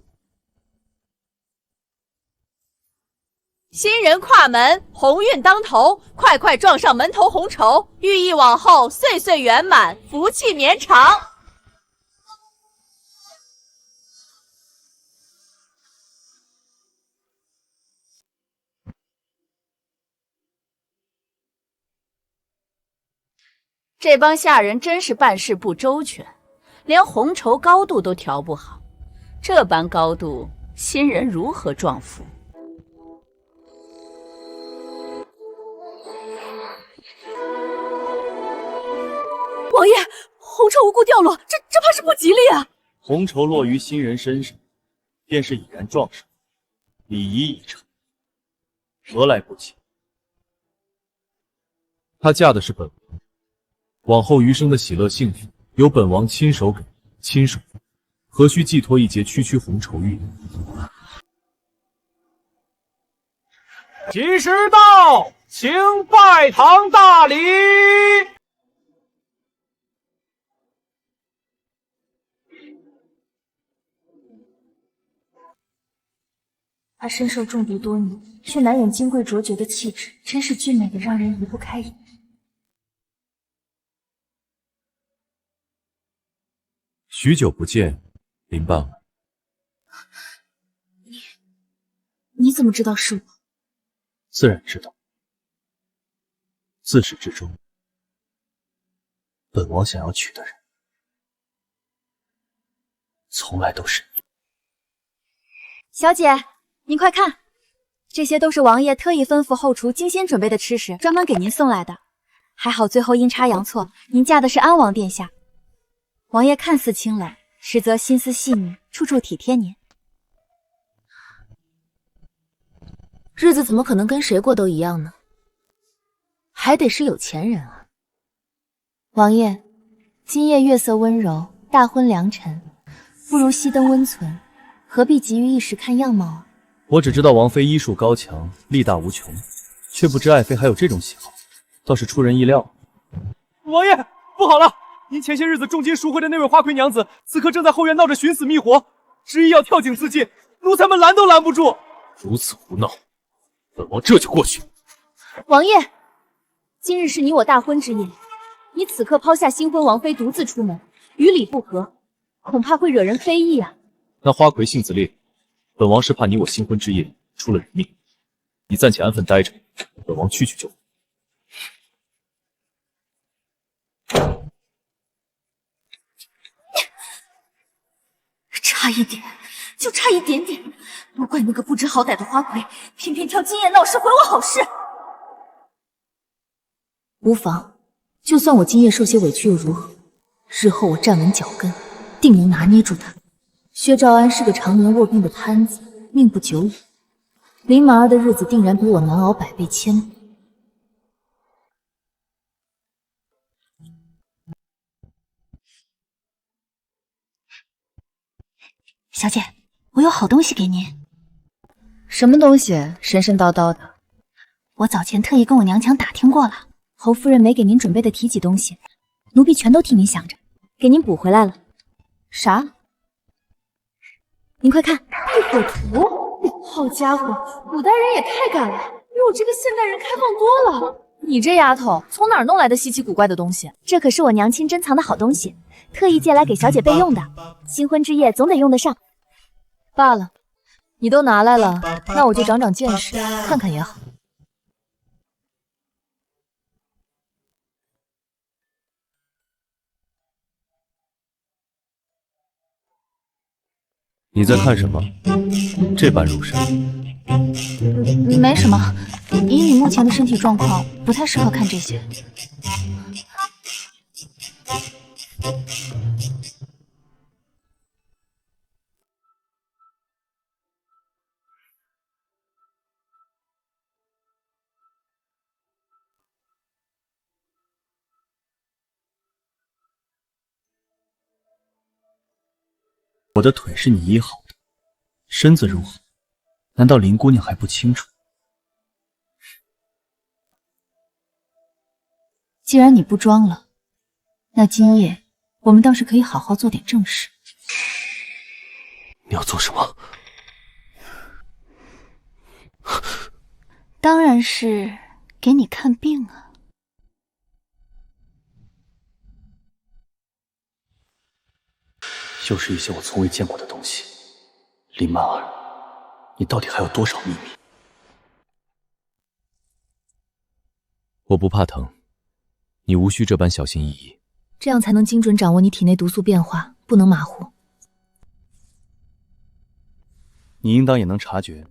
新人跨门，鸿运当头，快快撞上门头红绸，寓意往后岁岁圆满，福气绵长。这帮下人真是办事不周全，连红绸高度都调不好，这般高度，新人如何撞服？王爷，红绸无故掉落，这怕是不吉利啊！红绸落于新人身上，便是已然撞上，礼仪已成，何来不吉？她嫁的是本王，往后余生的喜乐幸福，由本王亲手给，亲手付，何须寄托一截区区红绸玉？吉时到，请拜堂大礼。她身受中毒多年，却难掩金贵卓绝的气质，真是俊美的让人移不开眼。许久不见，林半儿。你怎么知道是我？自然知道。自始至终，本王想要娶的人，从来都是你。小姐，您快看，这些都是王爷特意吩咐后厨精心准备的吃食，专门给您送来的。还好最后阴差阳错，您嫁的是安王殿下。王爷看似清冷，实则心思细腻，处处体贴您。日子怎么可能跟谁过都一样呢？还得是有钱人啊！王爷，今夜月色温柔，大婚良辰，不如熄灯温存，何必急于一时看样貌啊？我只知道王妃医术高强，力大无穷，却不知爱妃还有这种喜好，倒是出人意料。王爷，不好了！您前些日子重金赎回的那位花魁娘子，此刻正在后院闹着寻死觅活，执意要跳井自尽，奴才们拦都拦不住。如此胡闹，本王这就过去。王爷，今日是你我大婚之夜，你此刻抛下新婚王妃独自出门，与礼不合，恐怕会惹人非议啊。那花魁性子烈，本王是怕你我新婚之夜出了人命。你暂且安分待着，本王去就回。差一点，就差一点点，都怪那个不知好歹的花魁，偏偏挑今夜闹事毁我好事。无妨，就算我今夜受些委屈又如何？日后我站稳脚跟，定能拿捏住他。薛兆安是个常年卧病的瘫子，命不久矣。林满儿的日子定然比我难熬100倍1000倍。小姐，我有好东西给您。什么东西？神神叨叨的。我早前特意跟我娘娘打听过了，侯夫人没给您准备的提己东西，奴婢全都替您想着，给您补回来了。啥？您快看，配火图！好家伙，古代人也太敢了，比我这个现代人开放多了。你这丫头从哪儿弄来的稀奇古怪的东西？这可是我娘亲珍藏的好东西，特意借来给小姐备用的，新婚之夜总得用得上。罢了，你都拿来了，那我就长长见识，看看也好。你在看什么？这般入神。没什么，以你目前的身体状况，不太适合看这些。我的腿是你医好的，身子如何？难道林姑娘还不清楚？既然你不装了，那今夜我们倒是可以好好做点正事。你要做什么？当然是给你看病啊。又是一些我从未见过的东西。林曼儿，你到底还有多少秘密？我不怕疼，你无需这般小心翼翼。这样才能精准掌握你体内毒素变化，不能马虎。你应当也能察觉，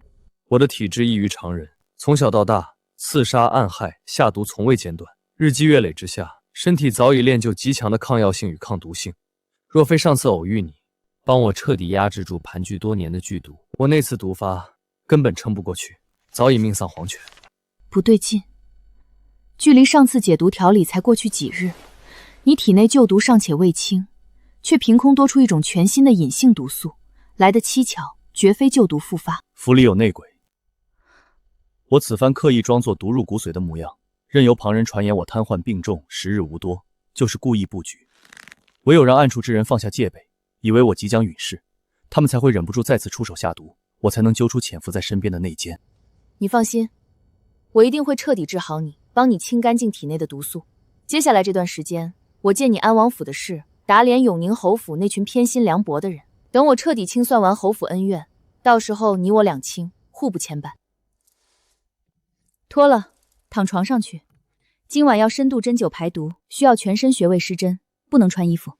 我的体质异于常人，从小到大，刺杀、暗害、下毒从未间断，日积月累之下，身体早已练就极强的抗药性与抗毒性。若非上次偶遇你，帮我彻底压制住盘踞多年的剧毒，我那次毒发根本撑不过去，早已命丧黄泉。不对劲，距离上次解毒调理才过去几日，你体内旧毒尚且未清，却凭空多出一种全新的隐性毒素，来得蹊跷，绝非旧毒复发。府里有内鬼，我此番刻意装作毒入骨髓的模样，任由旁人传言我瘫痪病重，时日无多，就是故意布局。唯有让暗处之人放下戒备，以为我即将陨逝，他们才会忍不住再次出手下毒，我才能揪出潜伏在身边的内奸。你放心，我一定会彻底治好你，帮你清干净体内的毒素。接下来这段时间，我借你安王府的事，打脸永宁侯府那群偏心凉薄的人。等我彻底清算完侯府恩怨，到时候你我两清，互不牵绊。脱了，躺床上去。今晚要深度针灸排毒，需要全身穴位施针，不能穿衣服。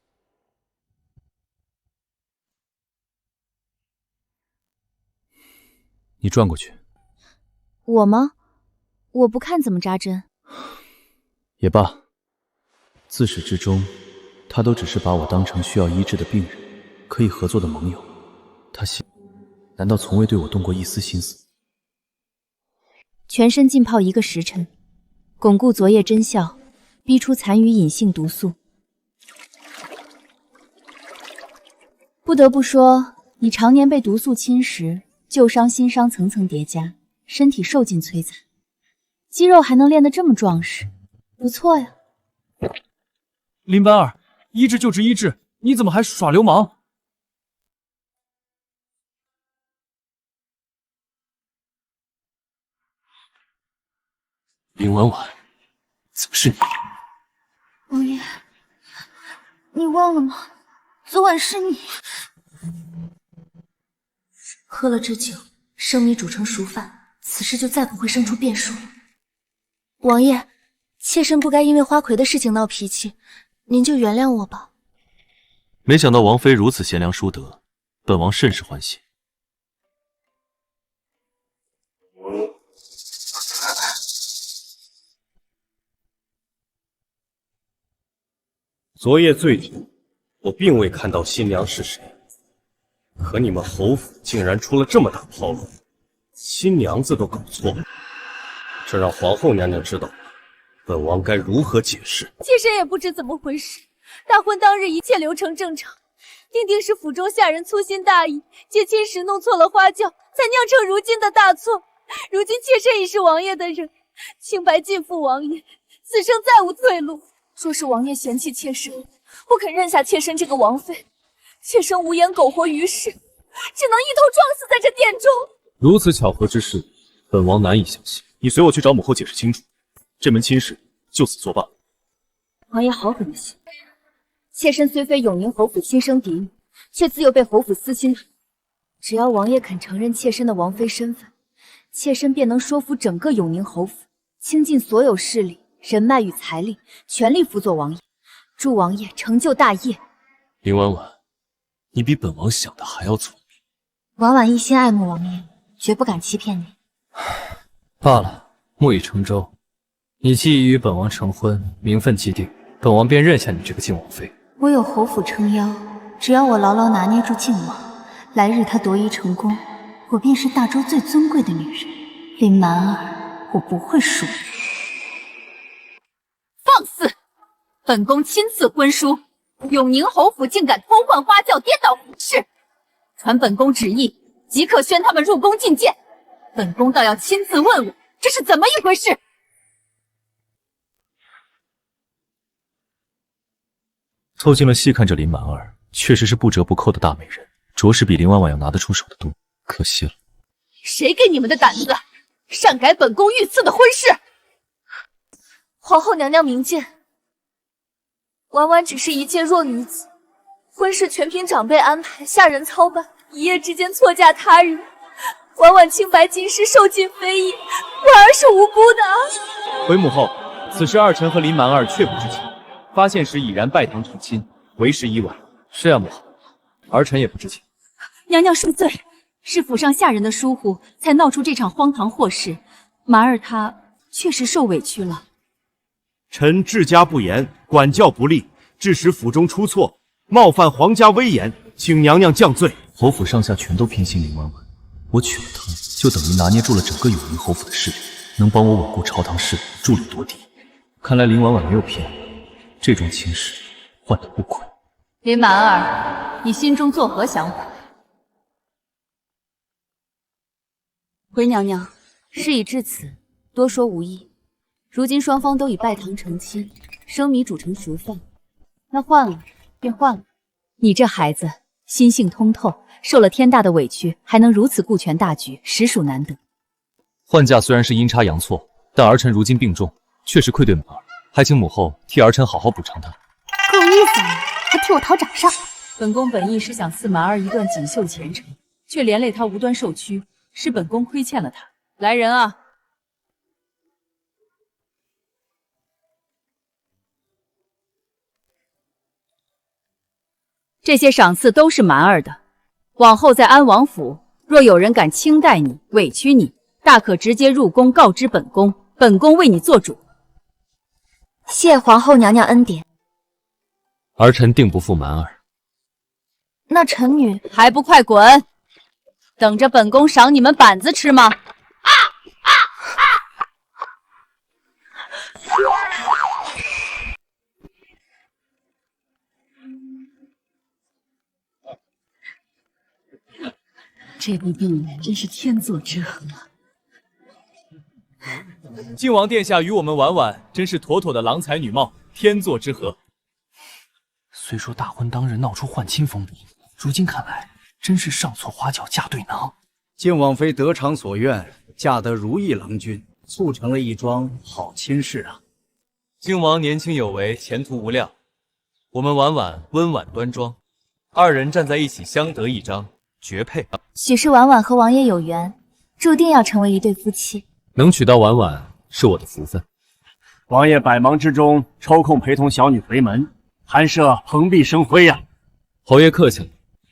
你转过去。我吗？我不看怎么扎针。也罢，自始至终，他都只是把我当成需要医治的病人，可以合作的盟友。他难道从未对我动过一丝心思？全身浸泡1个时辰，巩固昨夜真效，逼出残余隐性毒素。不得不说，你常年被毒素侵蚀，旧伤新伤层层叠加，身体受尽摧残，肌肉还能练得这么壮实，不错呀。林班儿，医治就治医治，你怎么还耍流氓？林婉婉，怎么是你？王爷，你忘了吗？昨晚是你喝了这酒，生米煮成熟饭，此事就再不会生出变数了。王爷，妾身不该因为花魁的事情闹脾气，您就原谅我吧。没想到王妃如此贤良淑德，本王甚是欢喜。昨夜醉酒，我并未看到新娘是谁，可你们侯府竟然出了这么大套路，新娘子都搞错了，这让皇后娘娘知道了，本王该如何解释？妾身也不知怎么回事，大婚当日一切流程正常，定定是府中下人粗心大意，接亲时弄错了花轿，才酿成如今的大错。如今妾身已是王爷的人，清白尽付王爷，此生再无退路。若是王爷嫌弃妾身，不肯认下妾身这个王妃，妾身无颜苟活于世，只能一头撞死在这殿中。如此巧合之事，本王难以相信。你随我去找母后解释清楚，这门亲事就此作罢。王爷好狠的心，妾身虽非永宁侯府亲生嫡女，却自幼被侯府私亲。只要王爷肯承认妾身的王妃身份，妾身便能说服整个永宁侯府，倾尽所有势力、人脉与财力，全力辅佐王爷，助王爷成就大业。林婉婉，你比本王想的还要聪明。婉婉一心爱慕王爷，绝不敢欺骗你。罢了，木已成舟，你既已与本王成婚，名分既定，本王便认下你这个靖王妃。我有侯府撑腰，只要我牢牢拿捏住靖王，来日他夺衣成功，我便是大周最尊贵的女人。林满儿，我不会输。放肆！本宫亲赐婚书，永宁侯府竟敢偷换花轿，颠倒服饰，传本宫旨意，即刻宣他们入宫觐见。本宫倒要亲自问问，这是怎么一回事？凑近了细看着林满儿，确实是不折不扣的大美人，着实比林婉婉要拿得出手的多。可惜了，谁给你们的胆子，擅改本宫御赐的婚事？皇后娘娘明鉴，婉婉只是一介弱女子，婚事全凭长辈安排，下人操办，一夜之间错嫁他人。婉婉清白今世，受尽非议，婉儿是无辜的。回母后，此事二臣和林满儿确不知情，发现时已然拜堂成亲，为时已晚。是啊，母后，儿臣也不知情。娘娘恕罪，是府上下人的疏忽，才闹出这场荒唐祸事。满儿她确实受委屈了。臣治家不严，管教不力，致使府中出错，冒犯皇家威严，请娘娘降罪。侯府上下全都偏心林婉婉，我娶了她，就等于拿捏住了整个永宁侯府的势力，能帮我稳固朝堂势力，助力夺嫡。看来林婉婉没有骗我，这桩亲事换得不亏。林满儿，你心中作何想法？回娘娘，事已至此，多说无益。如今双方都已拜堂成亲，生米煮成熟饭，那换了便换了。你这孩子心性通透，受了天大的委屈，还能如此顾全大局，实属难得。换嫁虽然是阴差阳错，但儿臣如今病重，确实愧对满儿，还请母后替儿臣好好补偿他。够意思了，还替我讨掌上。本宫本意是想赐满儿一段锦绣前程，却连累她无端受屈，是本宫亏欠了她。来人啊！这些赏赐都是满儿的，往后在安王府，若有人敢轻待你、委屈你，大可直接入宫告知本宫，本宫为你做主。谢皇后娘娘恩典。儿臣定不负满儿。那臣女还不快滚！等着本宫赏你们板子吃吗？这对病人真是天作之合。靖王殿下与我们婉婉真是妥妥的郎才女貌，天作之合。虽说大婚当日闹出换亲风波，如今看来真是上错花轿嫁对郎。靖王妃得偿所愿，嫁得如意郎君，促成了一桩好亲事啊！靖王年轻有为，前途无量。我们婉婉温婉端庄，二人站在一起相得益彰，绝配。许是婉婉和王爷有缘，注定要成为一对夫妻。能娶到婉婉是我的福分。王爷百忙之中抽空陪同小女回门，寒舍蓬荜生辉呀！侯爷客气了，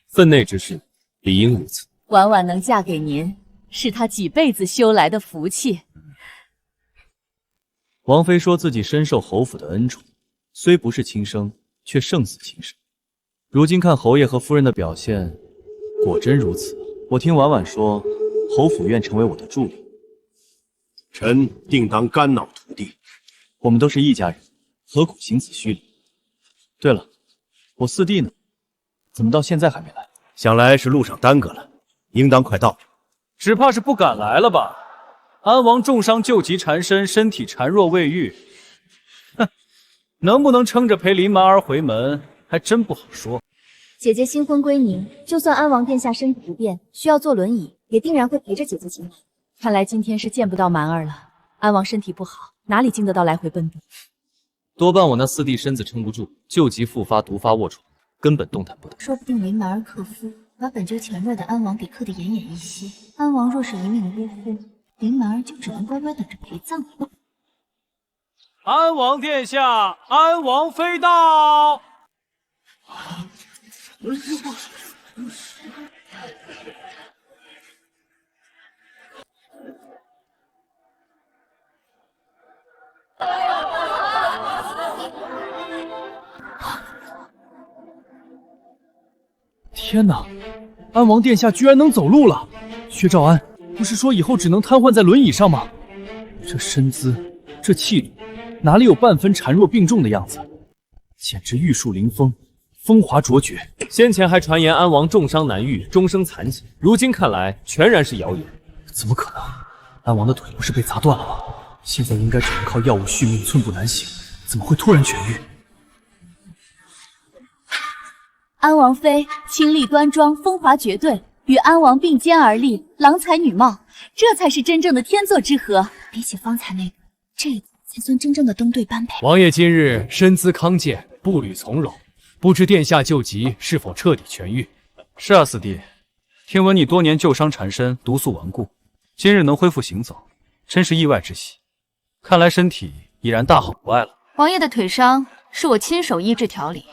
分内之事理应如此。婉婉能嫁给您，是她几辈子修来的福气。王妃说自己深受侯府的恩宠，虽不是亲生，却胜似亲生。如今看侯爷和夫人的表现，果真如此。我听婉婉说，侯府愿成为我的助理，臣定当肝脑涂地。我们都是一家人，何苦行此虚礼？对了，我四弟呢？怎么到现在还没来？想来是路上耽搁了，应当快到。只怕是不敢来了吧？安王重伤旧疾缠身，身体孱弱未愈。哼，能不能撑着陪林满儿回门，还真不好说。姐姐新婚归宁，就算安王殿下身体不便，需要坐轮椅，也定然会陪着姐姐前来。看来今天是见不到满儿了。安王身体不好，哪里经得到来回奔波？多半我那四弟身子撑不住，旧疾复发，毒发卧床，根本动弹不得。说不定林满儿克夫，把本就孱弱的安王给克得奄奄一息。安王若是一命呜呼，林满儿就只能乖乖等着陪葬了。安王殿下，安王妃到。天哪！安王殿下居然能走路了！薛兆安不是说以后只能瘫痪在轮椅上吗？这身姿，这气度，哪里有半分孱弱病重的样子？简直玉树临风，风华卓绝。先前还传言安王重伤难愈，终生残疾，如今看来全然是谣言。怎么可能？安王的腿不是被砸断了吗？现在应该只能靠药物续命，寸步难行，怎么会突然痊愈？安王妃清丽端庄，风华绝对，与安王并肩而立，郎才女貌，这才是真正的天作之合。比起方才那个，这个才算真正的登对般配。王爷今日身姿康健，步履从容，不知殿下救急是否彻底痊愈？是啊，四弟，听闻你多年旧伤缠身，毒素顽固，今日能恢复行走，真是意外之喜。看来身体已然大好无碍了。王爷的腿伤是我亲手医治调理，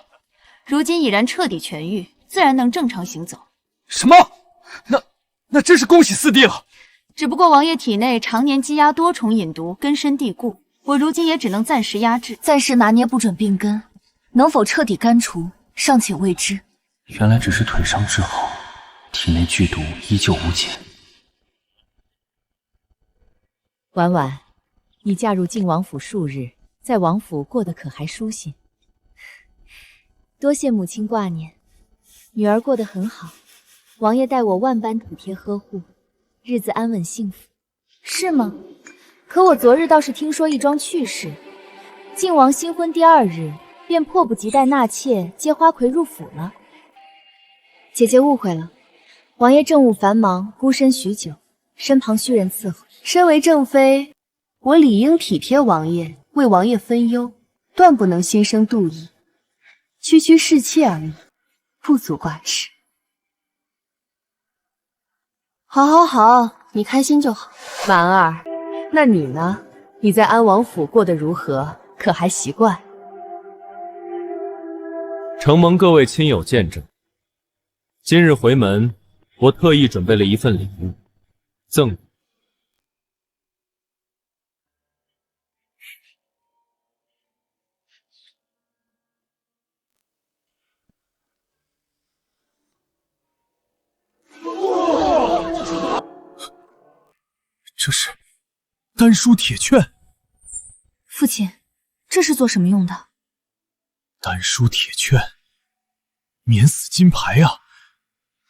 如今已然彻底痊愈，自然能正常行走。什么？那真是恭喜四弟了。只不过王爷体内常年积压多重隐毒，根深蒂固，我如今也只能暂时压制，暂时拿捏不准病根，能否彻底根除，尚且未知。原来只是腿伤之后，体内剧毒依旧无解。婉婉，你嫁入晋王府数日，在王府过得可还舒心？多谢母亲挂念，女儿过得很好，王爷待我万般体贴呵护，日子安稳幸福。是吗？可我昨日倒是听说一桩趣事，晋王新婚第2日，便迫不及待纳妾接花魁入府了。姐姐误会了，王爷政务繁忙，孤身许久，身旁需人伺候。身为正妃，我理应体贴王爷，为王爷分忧，断不能心生妒意。区区侍妾而已，不足挂齿。好，好，好，你开心就好。婉儿，那你呢？你在安王府过得如何？可还习惯？承蒙各位亲友见证，今日回门，我特意准备了一份礼物，赠你。这是丹书铁券。父亲，这是做什么用的？丹书铁券，免死金牌啊，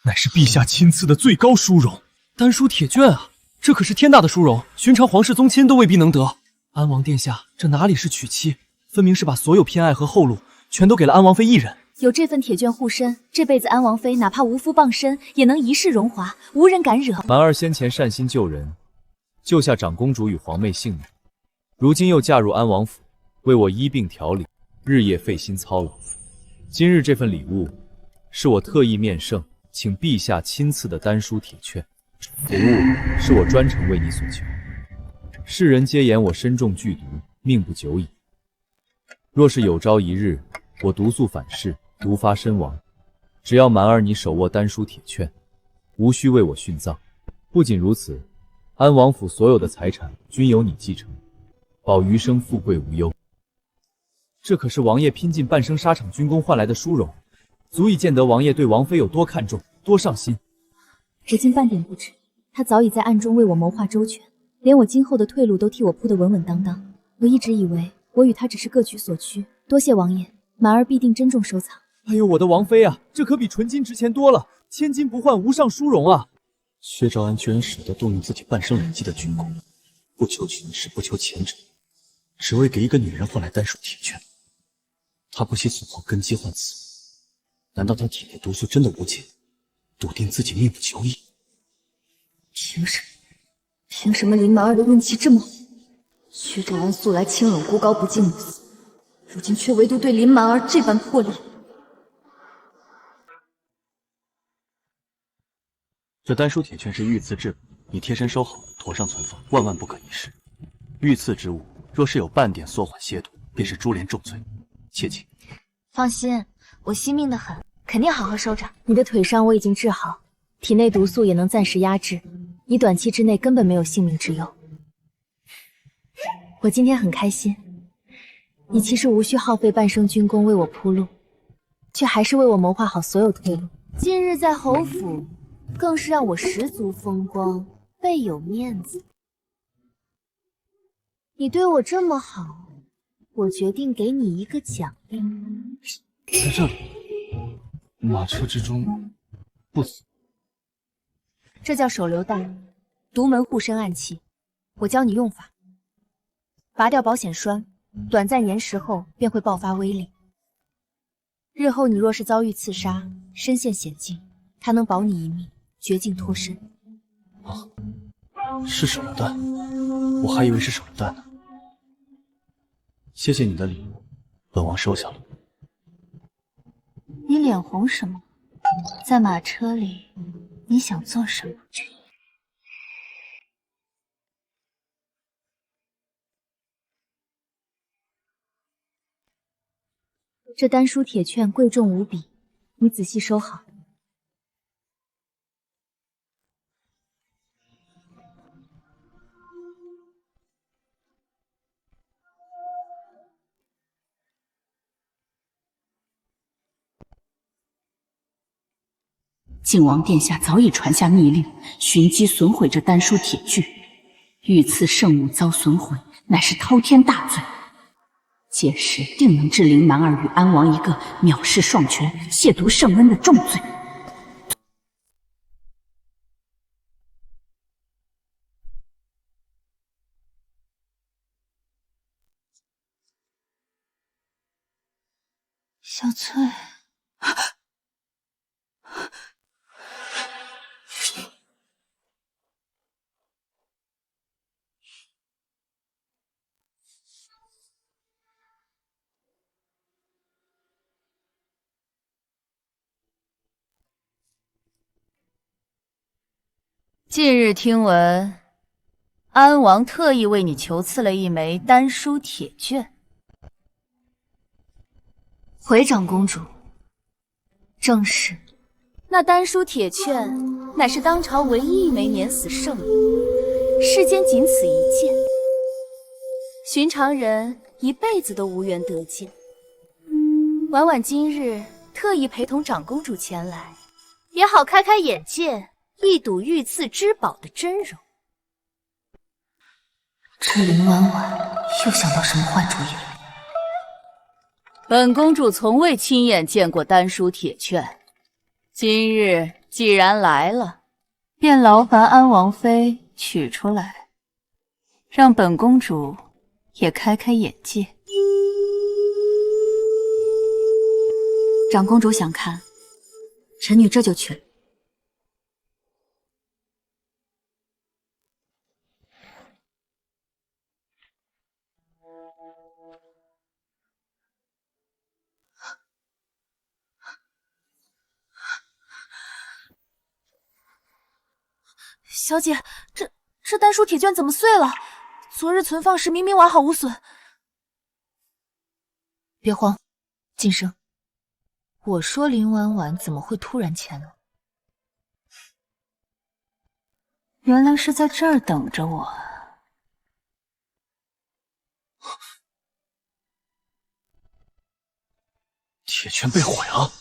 乃是陛下亲赐的最高殊荣。丹书铁券啊，这可是天大的殊荣，寻常皇室宗亲都未必能得。安王殿下，这哪里是娶妻，分明是把所有偏爱和后路全都给了安王妃一人。有这份铁券护身，这辈子安王妃哪怕无夫傍身，也能一世荣华，无人敢惹。婉儿先前善心救人，救下长公主与皇妹性命，如今又嫁入安王府，为我医病调理，日夜费心操劳。今日这份礼物，是我特意面圣，请陛下亲赐的丹书铁券。此物是我专程为你所求。世人皆言我身中剧毒，命不久矣。若是有朝一日我毒素反噬，毒发身亡，只要蛮儿你手握丹书铁券，无需为我殉葬。不仅如此，安王府所有的财产均由你继承，保余生富贵无忧。这可是王爷拼尽半生沙场军功换来的殊荣，足以见得王爷对王妃有多看重，多上心。如今半点不迟，他早已在暗中为我谋划周全，连我今后的退路都替我铺得稳稳当当。我一直以为我与他只是各取所需，多谢王爷，蛮儿必定珍重收藏。哎呦，我的王妃啊，这可比纯金值钱多了，千金不换无上殊荣啊！薛兆安居然舍得动用自己半生累积的军功，不求权势，不求前程，只为给一个女人换来丹书铁券。他不惜损耗根基换此物，难道他体内毒素真的无解，笃定自己命不久矣？凭什么林蛮儿的运气这么好？薛兆安素来清冷孤高，不近女色，如今却唯独对林蛮儿这般破例。这丹书铁券是御赐之物，你贴身收好，妥善存放，万万不可一失。御赐之物，若是有半点缩缓亵渎，便是株连重罪，切记。放心，我惜命的很，肯定好好收着。你的腿伤我已经治好，体内毒素也能暂时压制，你短期之内根本没有性命之忧。我今天很开心，你其实无需耗费半生军功为我铺路，却还是为我谋划好所有退路，近日在侯府，更是让我十足风光，倍有面子。你对我这么好，我决定给你一个奖励。在这里，马车之中不死。这叫手榴弹，独门护身暗器。我教你用法：拔掉保险栓，短暂延时后便会爆发威力。日后你若是遭遇刺杀，身陷险境，它能保你一命，绝境脱身。啊，是手榴弹，我还以为是手榴弹呢。谢谢你的礼物，本王收下了。你脸红什么？在马车里，你想做什么？这丹书铁券贵重无比，你仔细收好。靖王殿下早已传下密令，寻机损毁这丹书铁具。遇刺圣物遭损毁，乃是滔天大罪。届时定能治林蛮儿与安王一个藐视双权、亵渎圣恩的重罪。小翠。近日听闻，安王特意为你求赐了一枚丹书铁券。回长公主，正是。那丹书铁券乃是当朝唯一一枚免死圣物，世间仅此一件，寻常人一辈子都无缘得见。婉婉今日特意陪同长公主前来，也好开开眼界，一睹御赐之宝的真容。这林婉婉又想到什么坏主意了？本公主从未亲眼见过丹书铁券，今日既然来了，便劳烦安王妃取出来，让本公主也开开眼界。长公主想看，臣女这就去。小姐，这丹书铁券怎么碎了？昨日存放时明明完好无损。别慌，晋升。我说林婉婉怎么会突然前来？原来是在这儿等着我。铁券被毁了。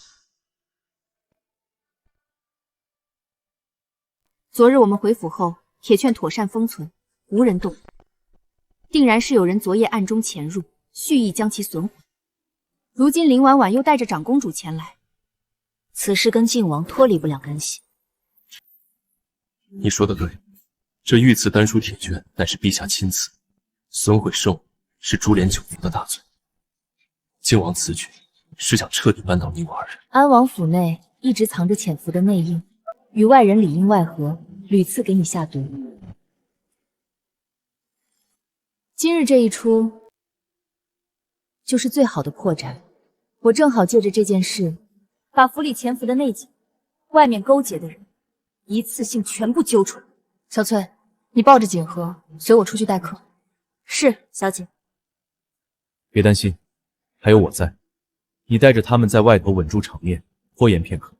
昨日我们回府后，铁券妥善封存，无人动，定然是有人昨夜暗中潜入，蓄意将其损毁。如今林婉婉又带着长公主前来，此事跟靖王脱离不了干系。你说的对，这御赐丹书铁券乃是陛下亲赐，损毁圣物是株连九族的大罪。靖王此举是想彻底扳倒宁王二人。安王府内一直藏着潜伏的内应，与外人里应外合，屡次给你下毒。今日这一出，就是最好的破绽。我正好借着这件事，把府里潜伏的内警、外面勾结的人，一次性全部揪出来。小翠，你抱着锦盒，随我出去待客。是，小姐。别担心，还有我在。你带着他们在外头稳住场面，拖延片刻，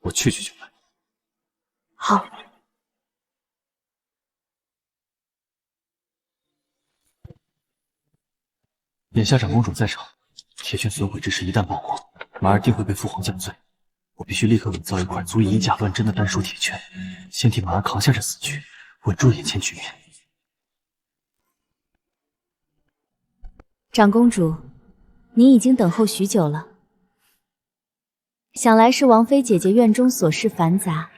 我去就来。好。眼下长公主在场，铁券损毁之事一旦曝光，马儿定会被父皇降罪，我必须立刻伪造一块足以以假乱真的丹书铁券，先替满儿扛下这死局，稳住眼前局面。长公主，你已经等候许久了。想来是王妃姐姐院中琐事繁杂，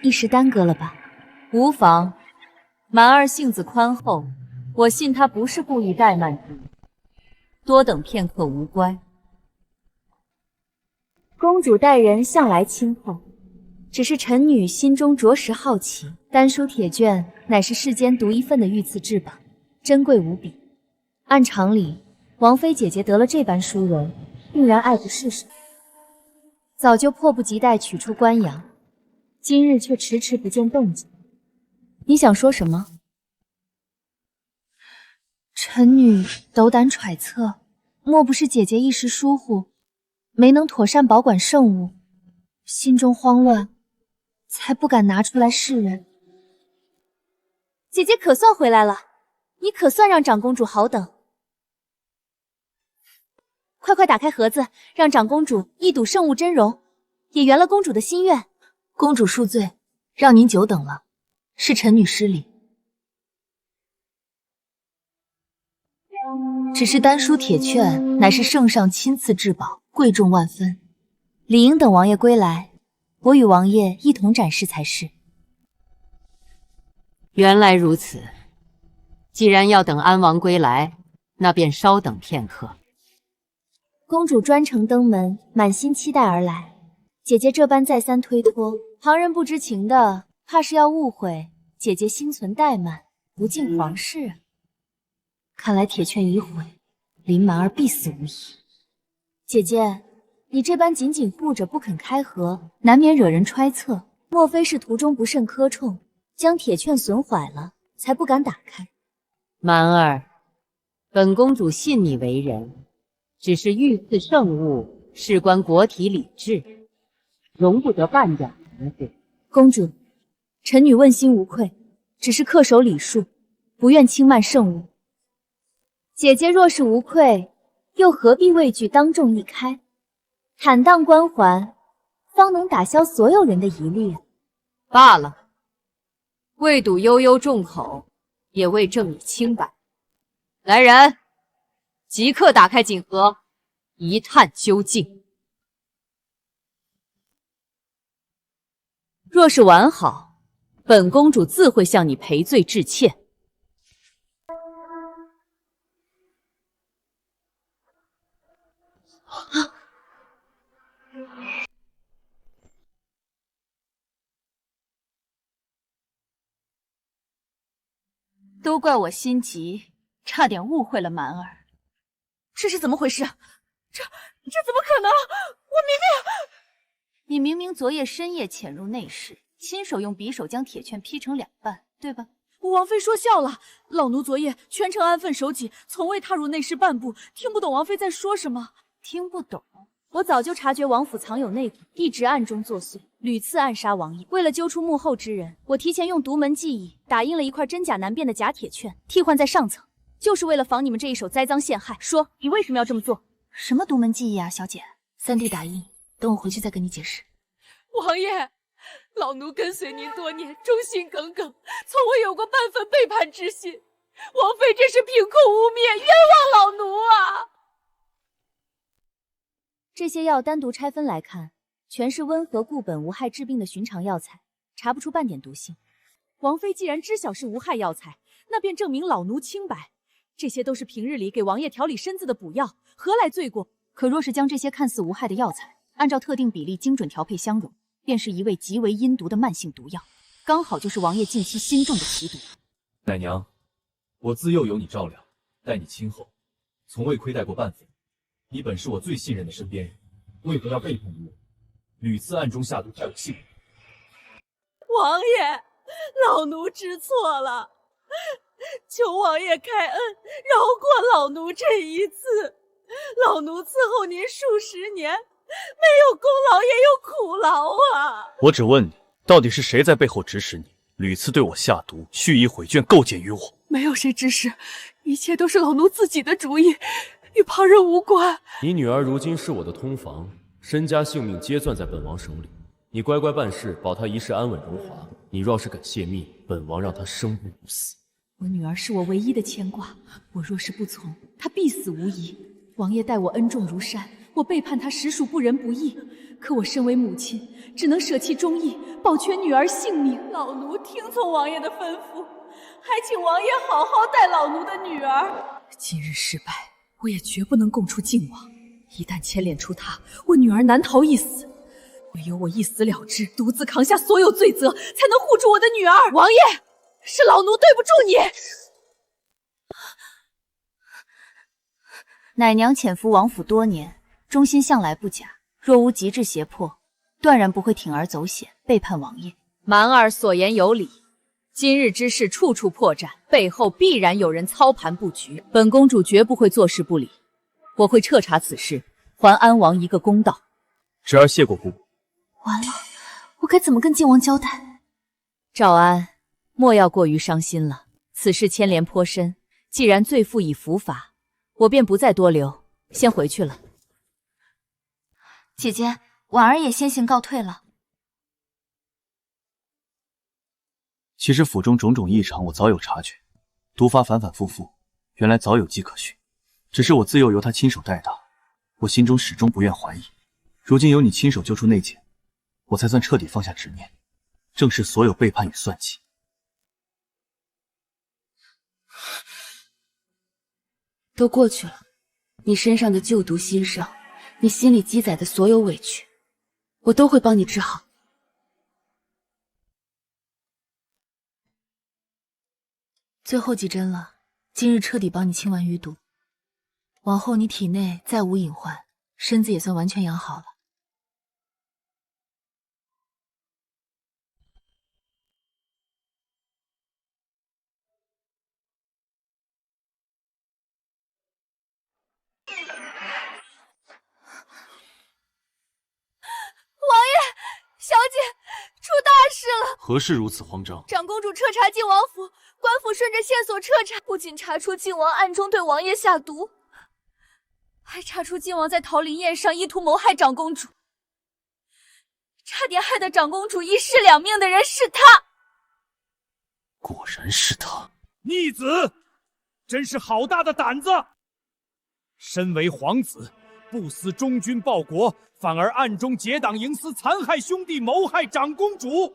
一时耽搁了吧？无妨，满儿性子宽厚，我信她不是故意怠慢之意。多等片刻无关。公主待人向来亲厚，只是臣女心中着实好奇，丹书铁卷乃是世间独一份的御赐至宝，珍贵无比。按常理，王妃姐姐得了这般殊荣，定然爱不释手，早就迫不及待取出关阳，今日却迟迟不见动静。你想说什么？臣女斗胆揣测，莫不是姐姐一时疏忽，没能妥善保管圣物，心中慌乱，才不敢拿出来示人。姐姐可算回来了，你可算让长公主好等。快打开盒子，让长公主一睹圣物真容，也圆了公主的心愿。公主恕罪，让您久等了，是臣女失礼。只是丹书铁券乃是圣上亲赐至宝，贵重万分，理应等王爷归来，我与王爷一同展示才是。原来如此，既然要等安王归来，那便稍等片刻。公主专程登门，满心期待而来，姐姐这般再三推脱，旁人不知情的，怕是要误会姐姐心存怠慢，不敬皇室啊。看来铁券已毁，林满儿必死无疑。姐姐，你这般紧紧护着不肯开盒，难免惹人揣测，莫非是途中不慎磕冲，将铁券损坏了，才不敢打开？满儿，本公主信你为人，只是御赐圣物事关国体礼制，容不得半点含糊。公主，臣女问心无愧，只是恪守礼数，不愿轻慢圣物。姐姐若是无愧，又何必畏惧当众一开？坦荡关怀，方能打消所有人的疑虑啊。罢了，为赌悠悠众口，也为证你清白。来人，即刻打开锦盒，一探究竟。若是完好，本公主自会向你赔罪致歉。都怪我心急，差点误会了满儿。这是怎么回事？这怎么可能？你明明昨夜深夜潜入内室，亲手用匕首将铁券劈成两半，对吧？王妃说笑了，老奴昨夜全程安分守己，从未踏入内室半步，听不懂王妃在说什么。听不懂？我早就察觉王府藏有内鬼，一直暗中作祟，屡次暗杀王爷。为了揪出幕后之人，我提前用独门技艺打印了一块真假难辨的假铁券，替换在上层，就是为了防你们这一手栽赃陷害。说你为什么要这么做？什么独门技艺啊，小姐？3D 打印，等我回去再跟你解释。王爷，老奴跟随您多年，忠心耿耿，从未有过半分背叛之心。王妃这是凭空污蔑，冤枉老奴啊！这些药单独拆分来看，全是温和固本无害治病的寻常药材，查不出半点毒性。王妃既然知晓是无害药材，那便证明老奴清白。这些都是平日里给王爷调理身子的补药，何来罪过？可若是将这些看似无害的药材，按照特定比例精准调配相容，便是一味极为阴毒的慢性毒药，刚好就是王爷近期心中的奇毒。奶娘，我自幼有你照料，待你亲厚，从未亏待过半分。你本是我最信任的身边人，为何要背叛于我，屡次暗中下毒害我性命？王爷，老奴知错了，求王爷开恩，饶过老奴这一次。老奴伺候您数十年，没有功劳也有苦劳啊！我只问你，到底是谁在背后指使你，屡次对我下毒，蓄意毁卷，构建于我？没有谁指使，一切都是老奴自己的主意，与旁人无关。你女儿如今是我的通房，身家性命皆攥在本王手里，你乖乖办事，保他一世安稳荣华。你若是敢泄密，本王让他生不如死。我女儿是我唯一的牵挂，我若是不从，她必死无疑。王爷待我恩重如山，我背叛他实属不仁不义。可我身为母亲，只能舍弃忠义，保全女儿性命。老奴听从王爷的吩咐，还请王爷好好待老奴的女儿。今日失败，我也绝不能供出靖王。一旦牵连出他，我女儿难逃一死。唯有我一死了之，独自扛下所有罪责，才能护住我的女儿。王爷，是老奴对不住你。奶娘潜伏王府多年，忠心向来不假。若无极致胁迫，断然不会铤而走险，背叛王爷。蛮儿所言有理，今日之事处处破绽，背后必然有人操盘布局。本公主绝不会坐视不理，我会彻查此事，还安王一个公道。侄儿谢过姑姑。完了，我该怎么跟靖王交代？赵安，莫要过于伤心了。此事牵连颇深，既然罪妇已伏法，我便不再多留，先回去了。姐姐，婉儿也先行告退了。其实府中种种异常，我早有察觉。毒发反反复复，原来早有迹可循。只是我自幼由他亲手带大，我心中始终不愿怀疑。如今有你亲手揪出内奸，我才算彻底放下执念，正视所有背叛与算计。都过去了，你身上的旧毒心伤，你心里积攒的所有委屈，我都会帮你治好。最后几针了，今日彻底帮你清完余毒，往后你体内再无隐患，身子也算完全养好了。王爷，小姐，出大事了！何事如此慌张？长公主彻查靖王府，官府顺着线索彻查，不仅查出靖王暗中对王爷下毒，还查出靖王在桃林宴上意图谋害长公主，差点害得长公主一尸两命的人是他。果然是他！逆子，真是好大的胆子！身为皇子，不思忠君报国，反而暗中结党营私，残害兄弟，谋害长公主，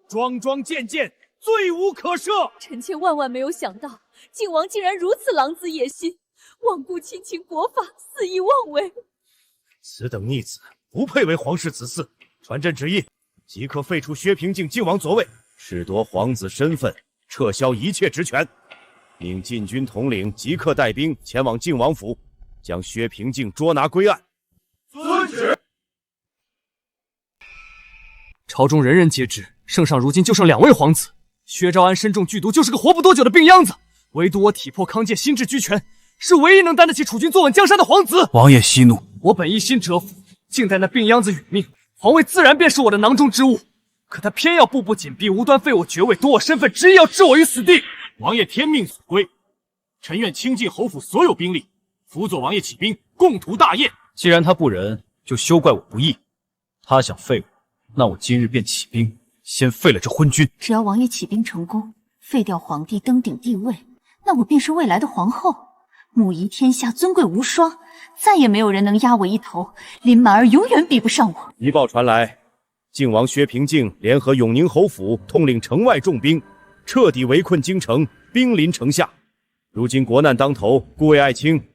桩桩件件，罪无可赦。臣妾万万没有想到，靖王竟然如此狼子野心，罔顾亲情国法，肆意妄为。此等逆子，不配为皇室子嗣。传朕旨意，即刻废除薛平静靖王左位，褫夺皇子身份，撤销一切职权。命禁军统领即刻带兵前往靖王府，将薛平静捉拿归案。遵旨。朝中人人皆知，圣上如今就剩2位皇子，薛昭安身中剧毒，就是个活不多久的病秧子。唯独我体魄康健，心智俱全，是唯一能担得起楚军坐稳江山的皇子。王爷息怒，我本一心折服，静待那病秧子殒命，皇位自然便是我的囊中之物。可他偏要步步紧逼，无端废我爵位，夺我身份，执意要置我于死地。王爷天命所归，臣愿倾尽侯府所有兵力，辅佐王爷起兵，共图大业。既然他不仁，就休怪我不义。他想废我，那我今日便起兵，先废了这昏君。只要王爷起兵成功，废掉皇帝，登顶帝位，那我便是未来的皇后，母仪天下，尊贵无双，再也没有人能压我一头。林满儿永远比不上我。一报传来，靖王薛平静联合永宁侯府，统领城外重兵，彻底围困京城，兵临城下。如今国难当头，故为爱卿，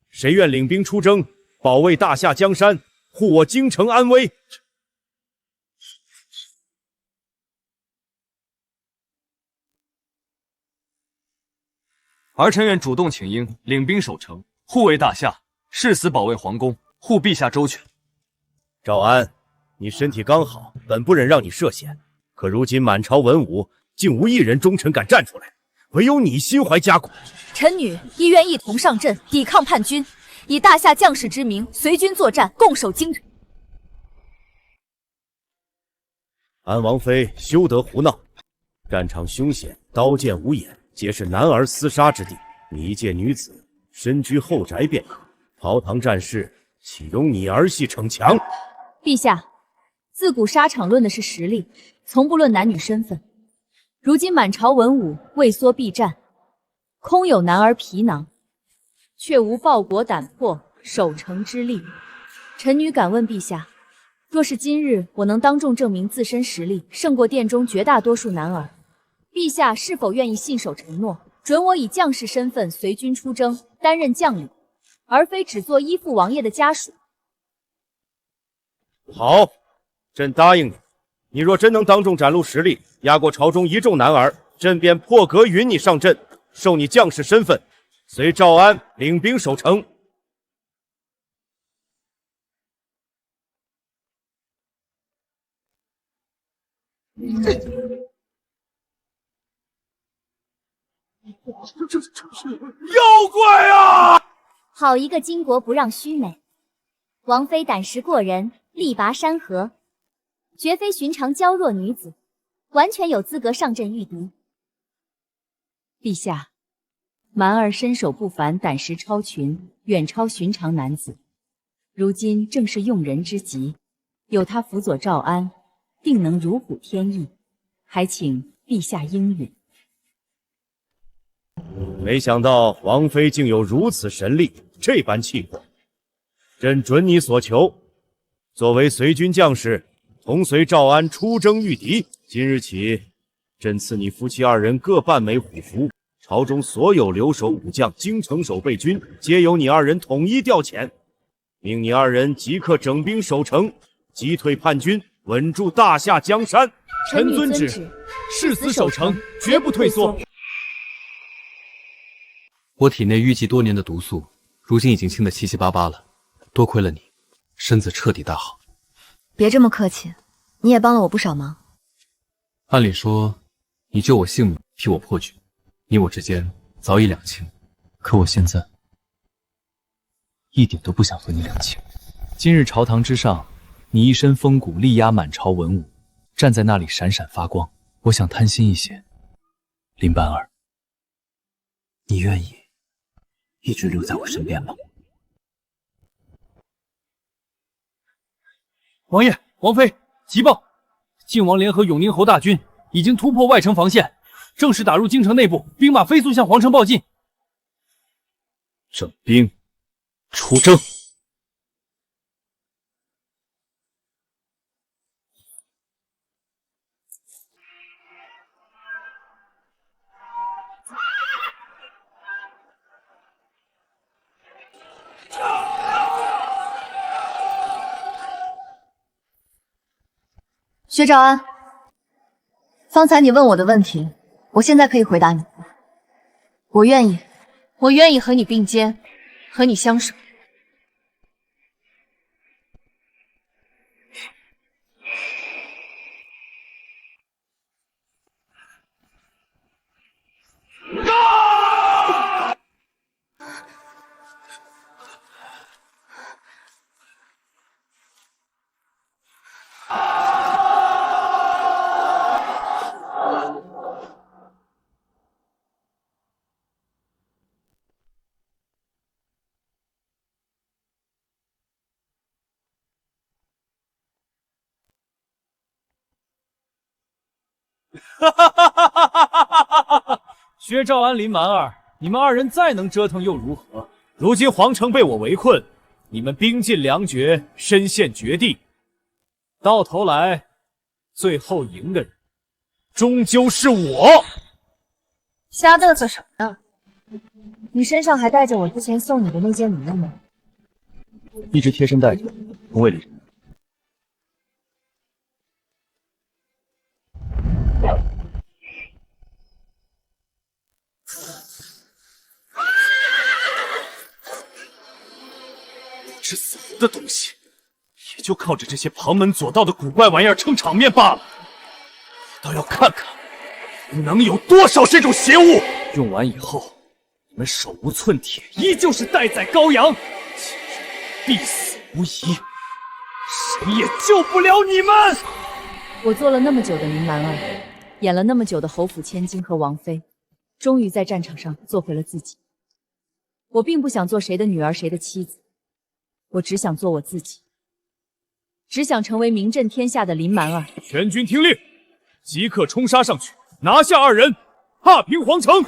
谁愿领兵出征，保卫大夏江山，护我京城安危？儿臣愿主动请缨，领兵守城，护卫大夏，誓死保卫皇宫，护陛下周全。赵安，你身体刚好，本不忍让你涉险，可如今满朝文武竟无一人忠臣敢站出来，唯有你心怀家国。臣女亦愿一同上阵，抵抗叛军，以大夏将士之名，随军作战，共守京城。安王妃休得胡闹，战场凶险，刀剑无眼，皆是男儿厮杀之地。你一介女子，身居后宅便可。朝堂战事，岂容你儿戏逞强？陛下，自古沙场论的是实力，从不论男女身份。如今满朝文武畏缩避战，空有男儿皮囊，却无报国胆魄、守城之力。臣女敢问陛下，若是今日我能当众证明自身实力胜过殿中绝大多数男儿，陛下是否愿意信守承诺，准我以将士身份随军出征，担任将领，而非只做依附王爷的家属？好，朕答应你。你若真能当众展露实力，压过朝中一众男儿，朕便破格允你上阵，授你将士身份，随赵安领兵守城。这是妖怪啊！好一个巾帼不让须眉！王妃胆识过人，力拔山河，绝非寻常娇弱女子，完全有资格上阵御敌。陛下，蛮儿身手不凡，胆识超群，远超寻常男子。如今正是用人之急，有他辅佐赵安，定能如虎添翼。还请陛下应允。没想到王妃竟有如此神力，这般气魄。朕准你所求，作为随军将士，同随赵安出征御敌。今日起，朕赐你夫妻二人各半枚虎符，朝中所有留守武将、京城守备军，皆由你二人统一调遣。命你二人即刻整兵守城，击退叛军，稳住大夏江山。臣遵旨，誓死守城，绝不退缩。我体内淤积多年的毒素，如今已经清得七七八八了。多亏了你，身子彻底大好。别这么客气，你也帮了我不少忙。按理说，你救我性命，替我破局，你我之间早已两清。可我现在一点都不想和你两清。今日朝堂之上，你一身风骨力压满朝文武，站在那里闪闪发光。我想贪心一些，林半儿，你愿意一直留在我身边吗？王爷、王妃，急报！晋王联合永宁侯大军已经突破外城防线，正式打入京城内部，兵马飞速向皇城报进。整兵出征。薛兆安，方才你问我的问题，我现在可以回答你。我愿意和你并肩，和你相守。薛兆安、林蛮儿，你们二人再能折腾又如何？如今皇城被我围困，你们兵尽粮绝，身陷绝地，到头来，最后赢的人终究是我。瞎嘚瑟什么呢？你身上还带着我之前送你的那件礼物吗？一直贴身带着，从未离身。这死人的东西，也就靠着这些旁门左道的古怪玩意儿撑场面罢了。我倒要看看，能有多少这种邪物！用完以后，你们手无寸铁，依旧是待宰羔羊，必死无疑，谁也救不了你们！我做了那么久的林蛮儿，演了那么久的侯府千金和王妃，终于在战场上做回了自己。我并不想做谁的女儿，谁的妻子。我只想做我自己。只想成为名震天下的林蛮儿。全军听令，即刻冲杀上去，拿下二人，踏平皇城。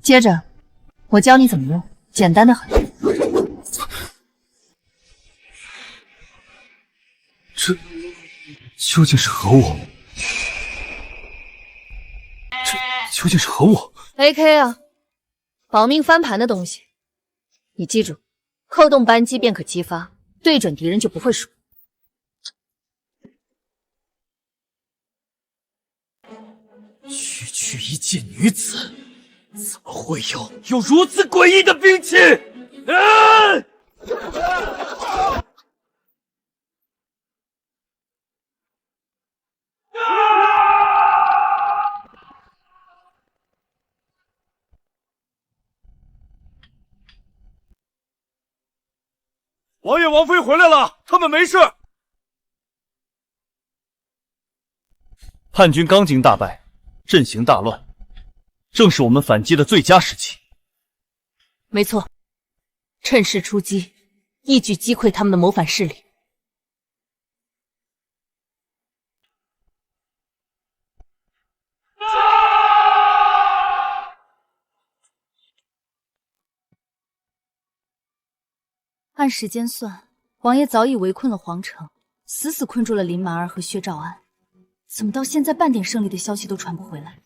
接着，我教你怎么用，简单的很。这究竟是何物？这究竟是何物 ？AK 啊，保命翻盘的东西。你记住，扣动扳机便可激发，对准敌人就不会输。区区一介女子，怎么会有如此诡异的兵器？王爷王妃回来了，他们没事。叛军刚经大败，阵型大乱，正是我们反击的最佳时机。没错，趁势出击，一举击溃他们的谋反势力。按时间算，王爷早已围困了皇城，死死困住了林蛮儿和薛兆安。怎么到现在半点胜利的消息都传不回来？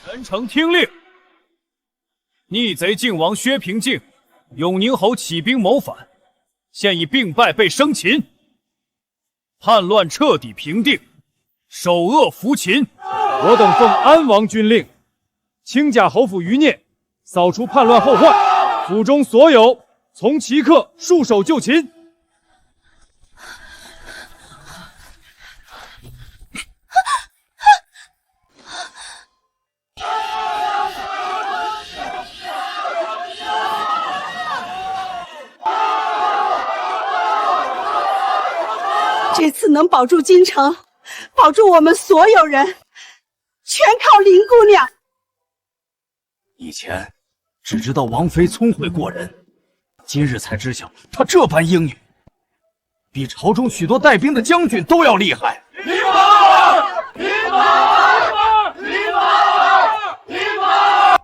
全城听令！逆贼靖王薛平静、永宁侯起兵谋反，现已兵败被生擒。叛乱彻底平定，首恶扶秦。我等奉安王军令，清假侯府余孽，扫除叛乱后患，府中所有从即刻束手就擒。这次能保住京城，保住我们所有人，全靠林姑娘。以前只知道王妃聪慧过人，今日才知晓她这般英勇，比朝中许多带兵的将军都要厉害。林满儿，林满儿，林满儿，林满儿！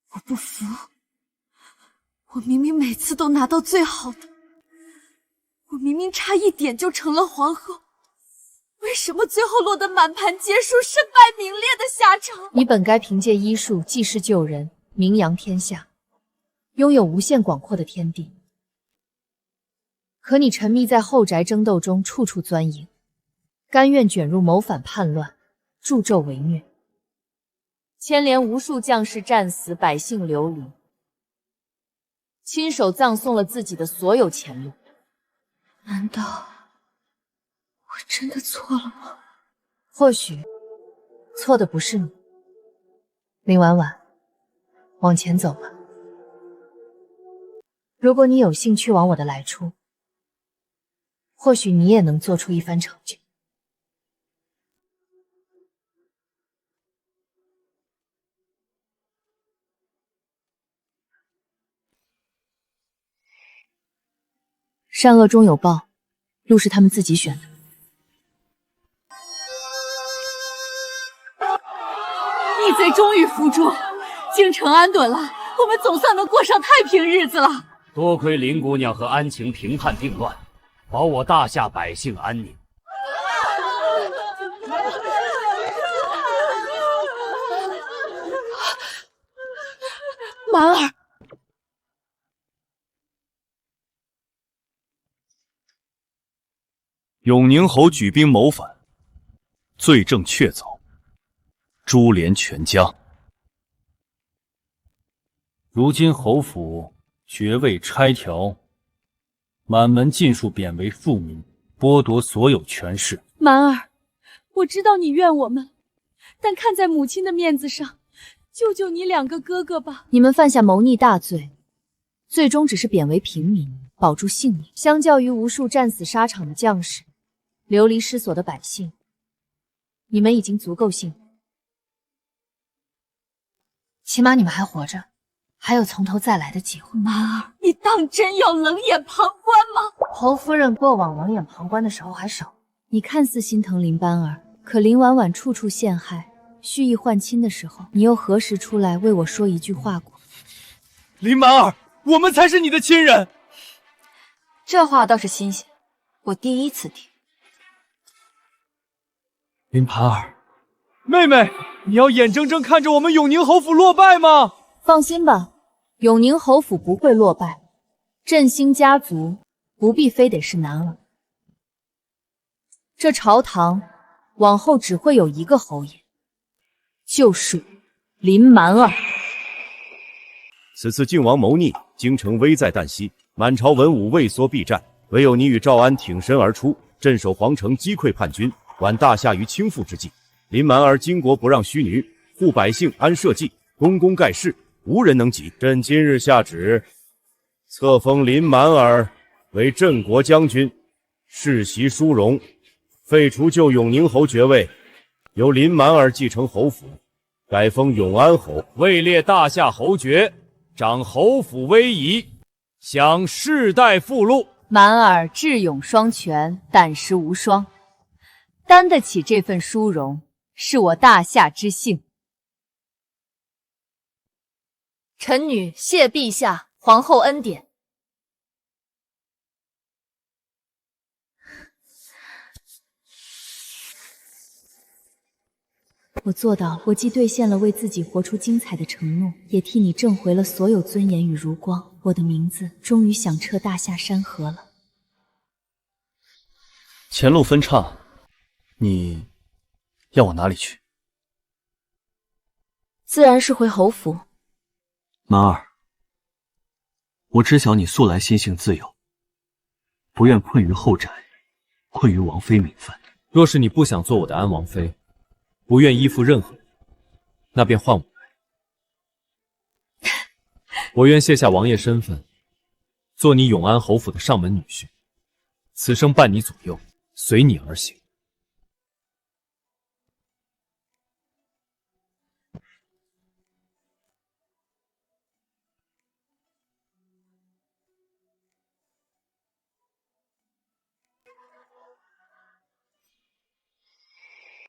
我不服。我明明每次都拿到最好的，我明明差一点就成了皇后，为什么最后落得满盘皆输、身败名裂的下场？你本该凭借医术济世救人，名扬天下，拥有无限广阔的天地。可你沉迷在后宅争斗中，处处钻营，甘愿卷入谋反叛乱，助纣为虐，牵连无数将士战死，百姓流离。亲手葬送了自己的所有前路。难道我真的错了吗？或许错的不是你。林婉婉，往前走吧。如果你有幸去往我的来处，或许你也能做出一番成就。善恶终有报，路是他们自己选的。逆贼终于伏诛，京城安顿了，我们总算能过上太平日子了。多亏林姑娘和安晴平叛定乱，保我大夏百姓安宁。蛮儿，永宁侯举兵谋反，罪证确凿，株连全家。如今侯府爵位拆条，满门尽数贬为庶民，剥夺所有权势。满儿，我知道你怨我们，但看在母亲的面子上，救救你2个哥哥吧。你们犯下谋逆大罪，最终只是贬为平民，保住性命。相较于无数战死沙场的将士，流离失所的百姓，你们已经足够幸运。起码你们还活着，还有从头再来的机会。满儿，你当真要冷眼旁观吗？侯夫人过往冷眼旁观的时候还少。你看似心疼林班儿，可林婉婉处处陷害，蓄意换亲的时候，你又何时出来为我说一句话过？林满儿，我们才是你的亲人。这话倒是新鲜，我第一次听。林盘儿，妹妹，你要眼睁睁看着我们永宁侯府落败吗？放心吧，永宁侯府不会落败，振兴家族不必非得是男儿。这朝堂往后只会有一个侯爷，就是林蛮儿。此次靖王谋逆，京城危在旦夕，满朝文武畏缩避战，唯有你与赵安挺身而出，镇守皇城，击溃叛军，挽大夏于倾覆之际。林蛮儿巾帼不让须臾，护百姓安社稷，功功盖世，无人能及。朕今日下旨，册封林蛮儿为镇国将军，世袭殊荣，废除旧永宁侯爵位，由林蛮儿继承侯府，改封永安侯，位列大夏侯爵，掌侯府威仪，享世代俸禄。蛮儿智勇双全，胆识无双，担得起这份殊荣，是我大夏之幸。臣女谢陛下皇后恩典。我做到了，我既兑现了为自己活出精彩的承诺，也替你挣回了所有尊严与如光。我的名字终于响彻大夏山河了。前路分岔，你要往哪里去？自然是回侯府。蛮儿，我知晓你素来心性自由，不愿困于后宅，困于王妃名分。若是你不想做我的安王妃，不愿依附任何人，那便换我来。我愿卸下王爷身份，做你永安侯府的上门女婿，此生伴你左右，随你而行。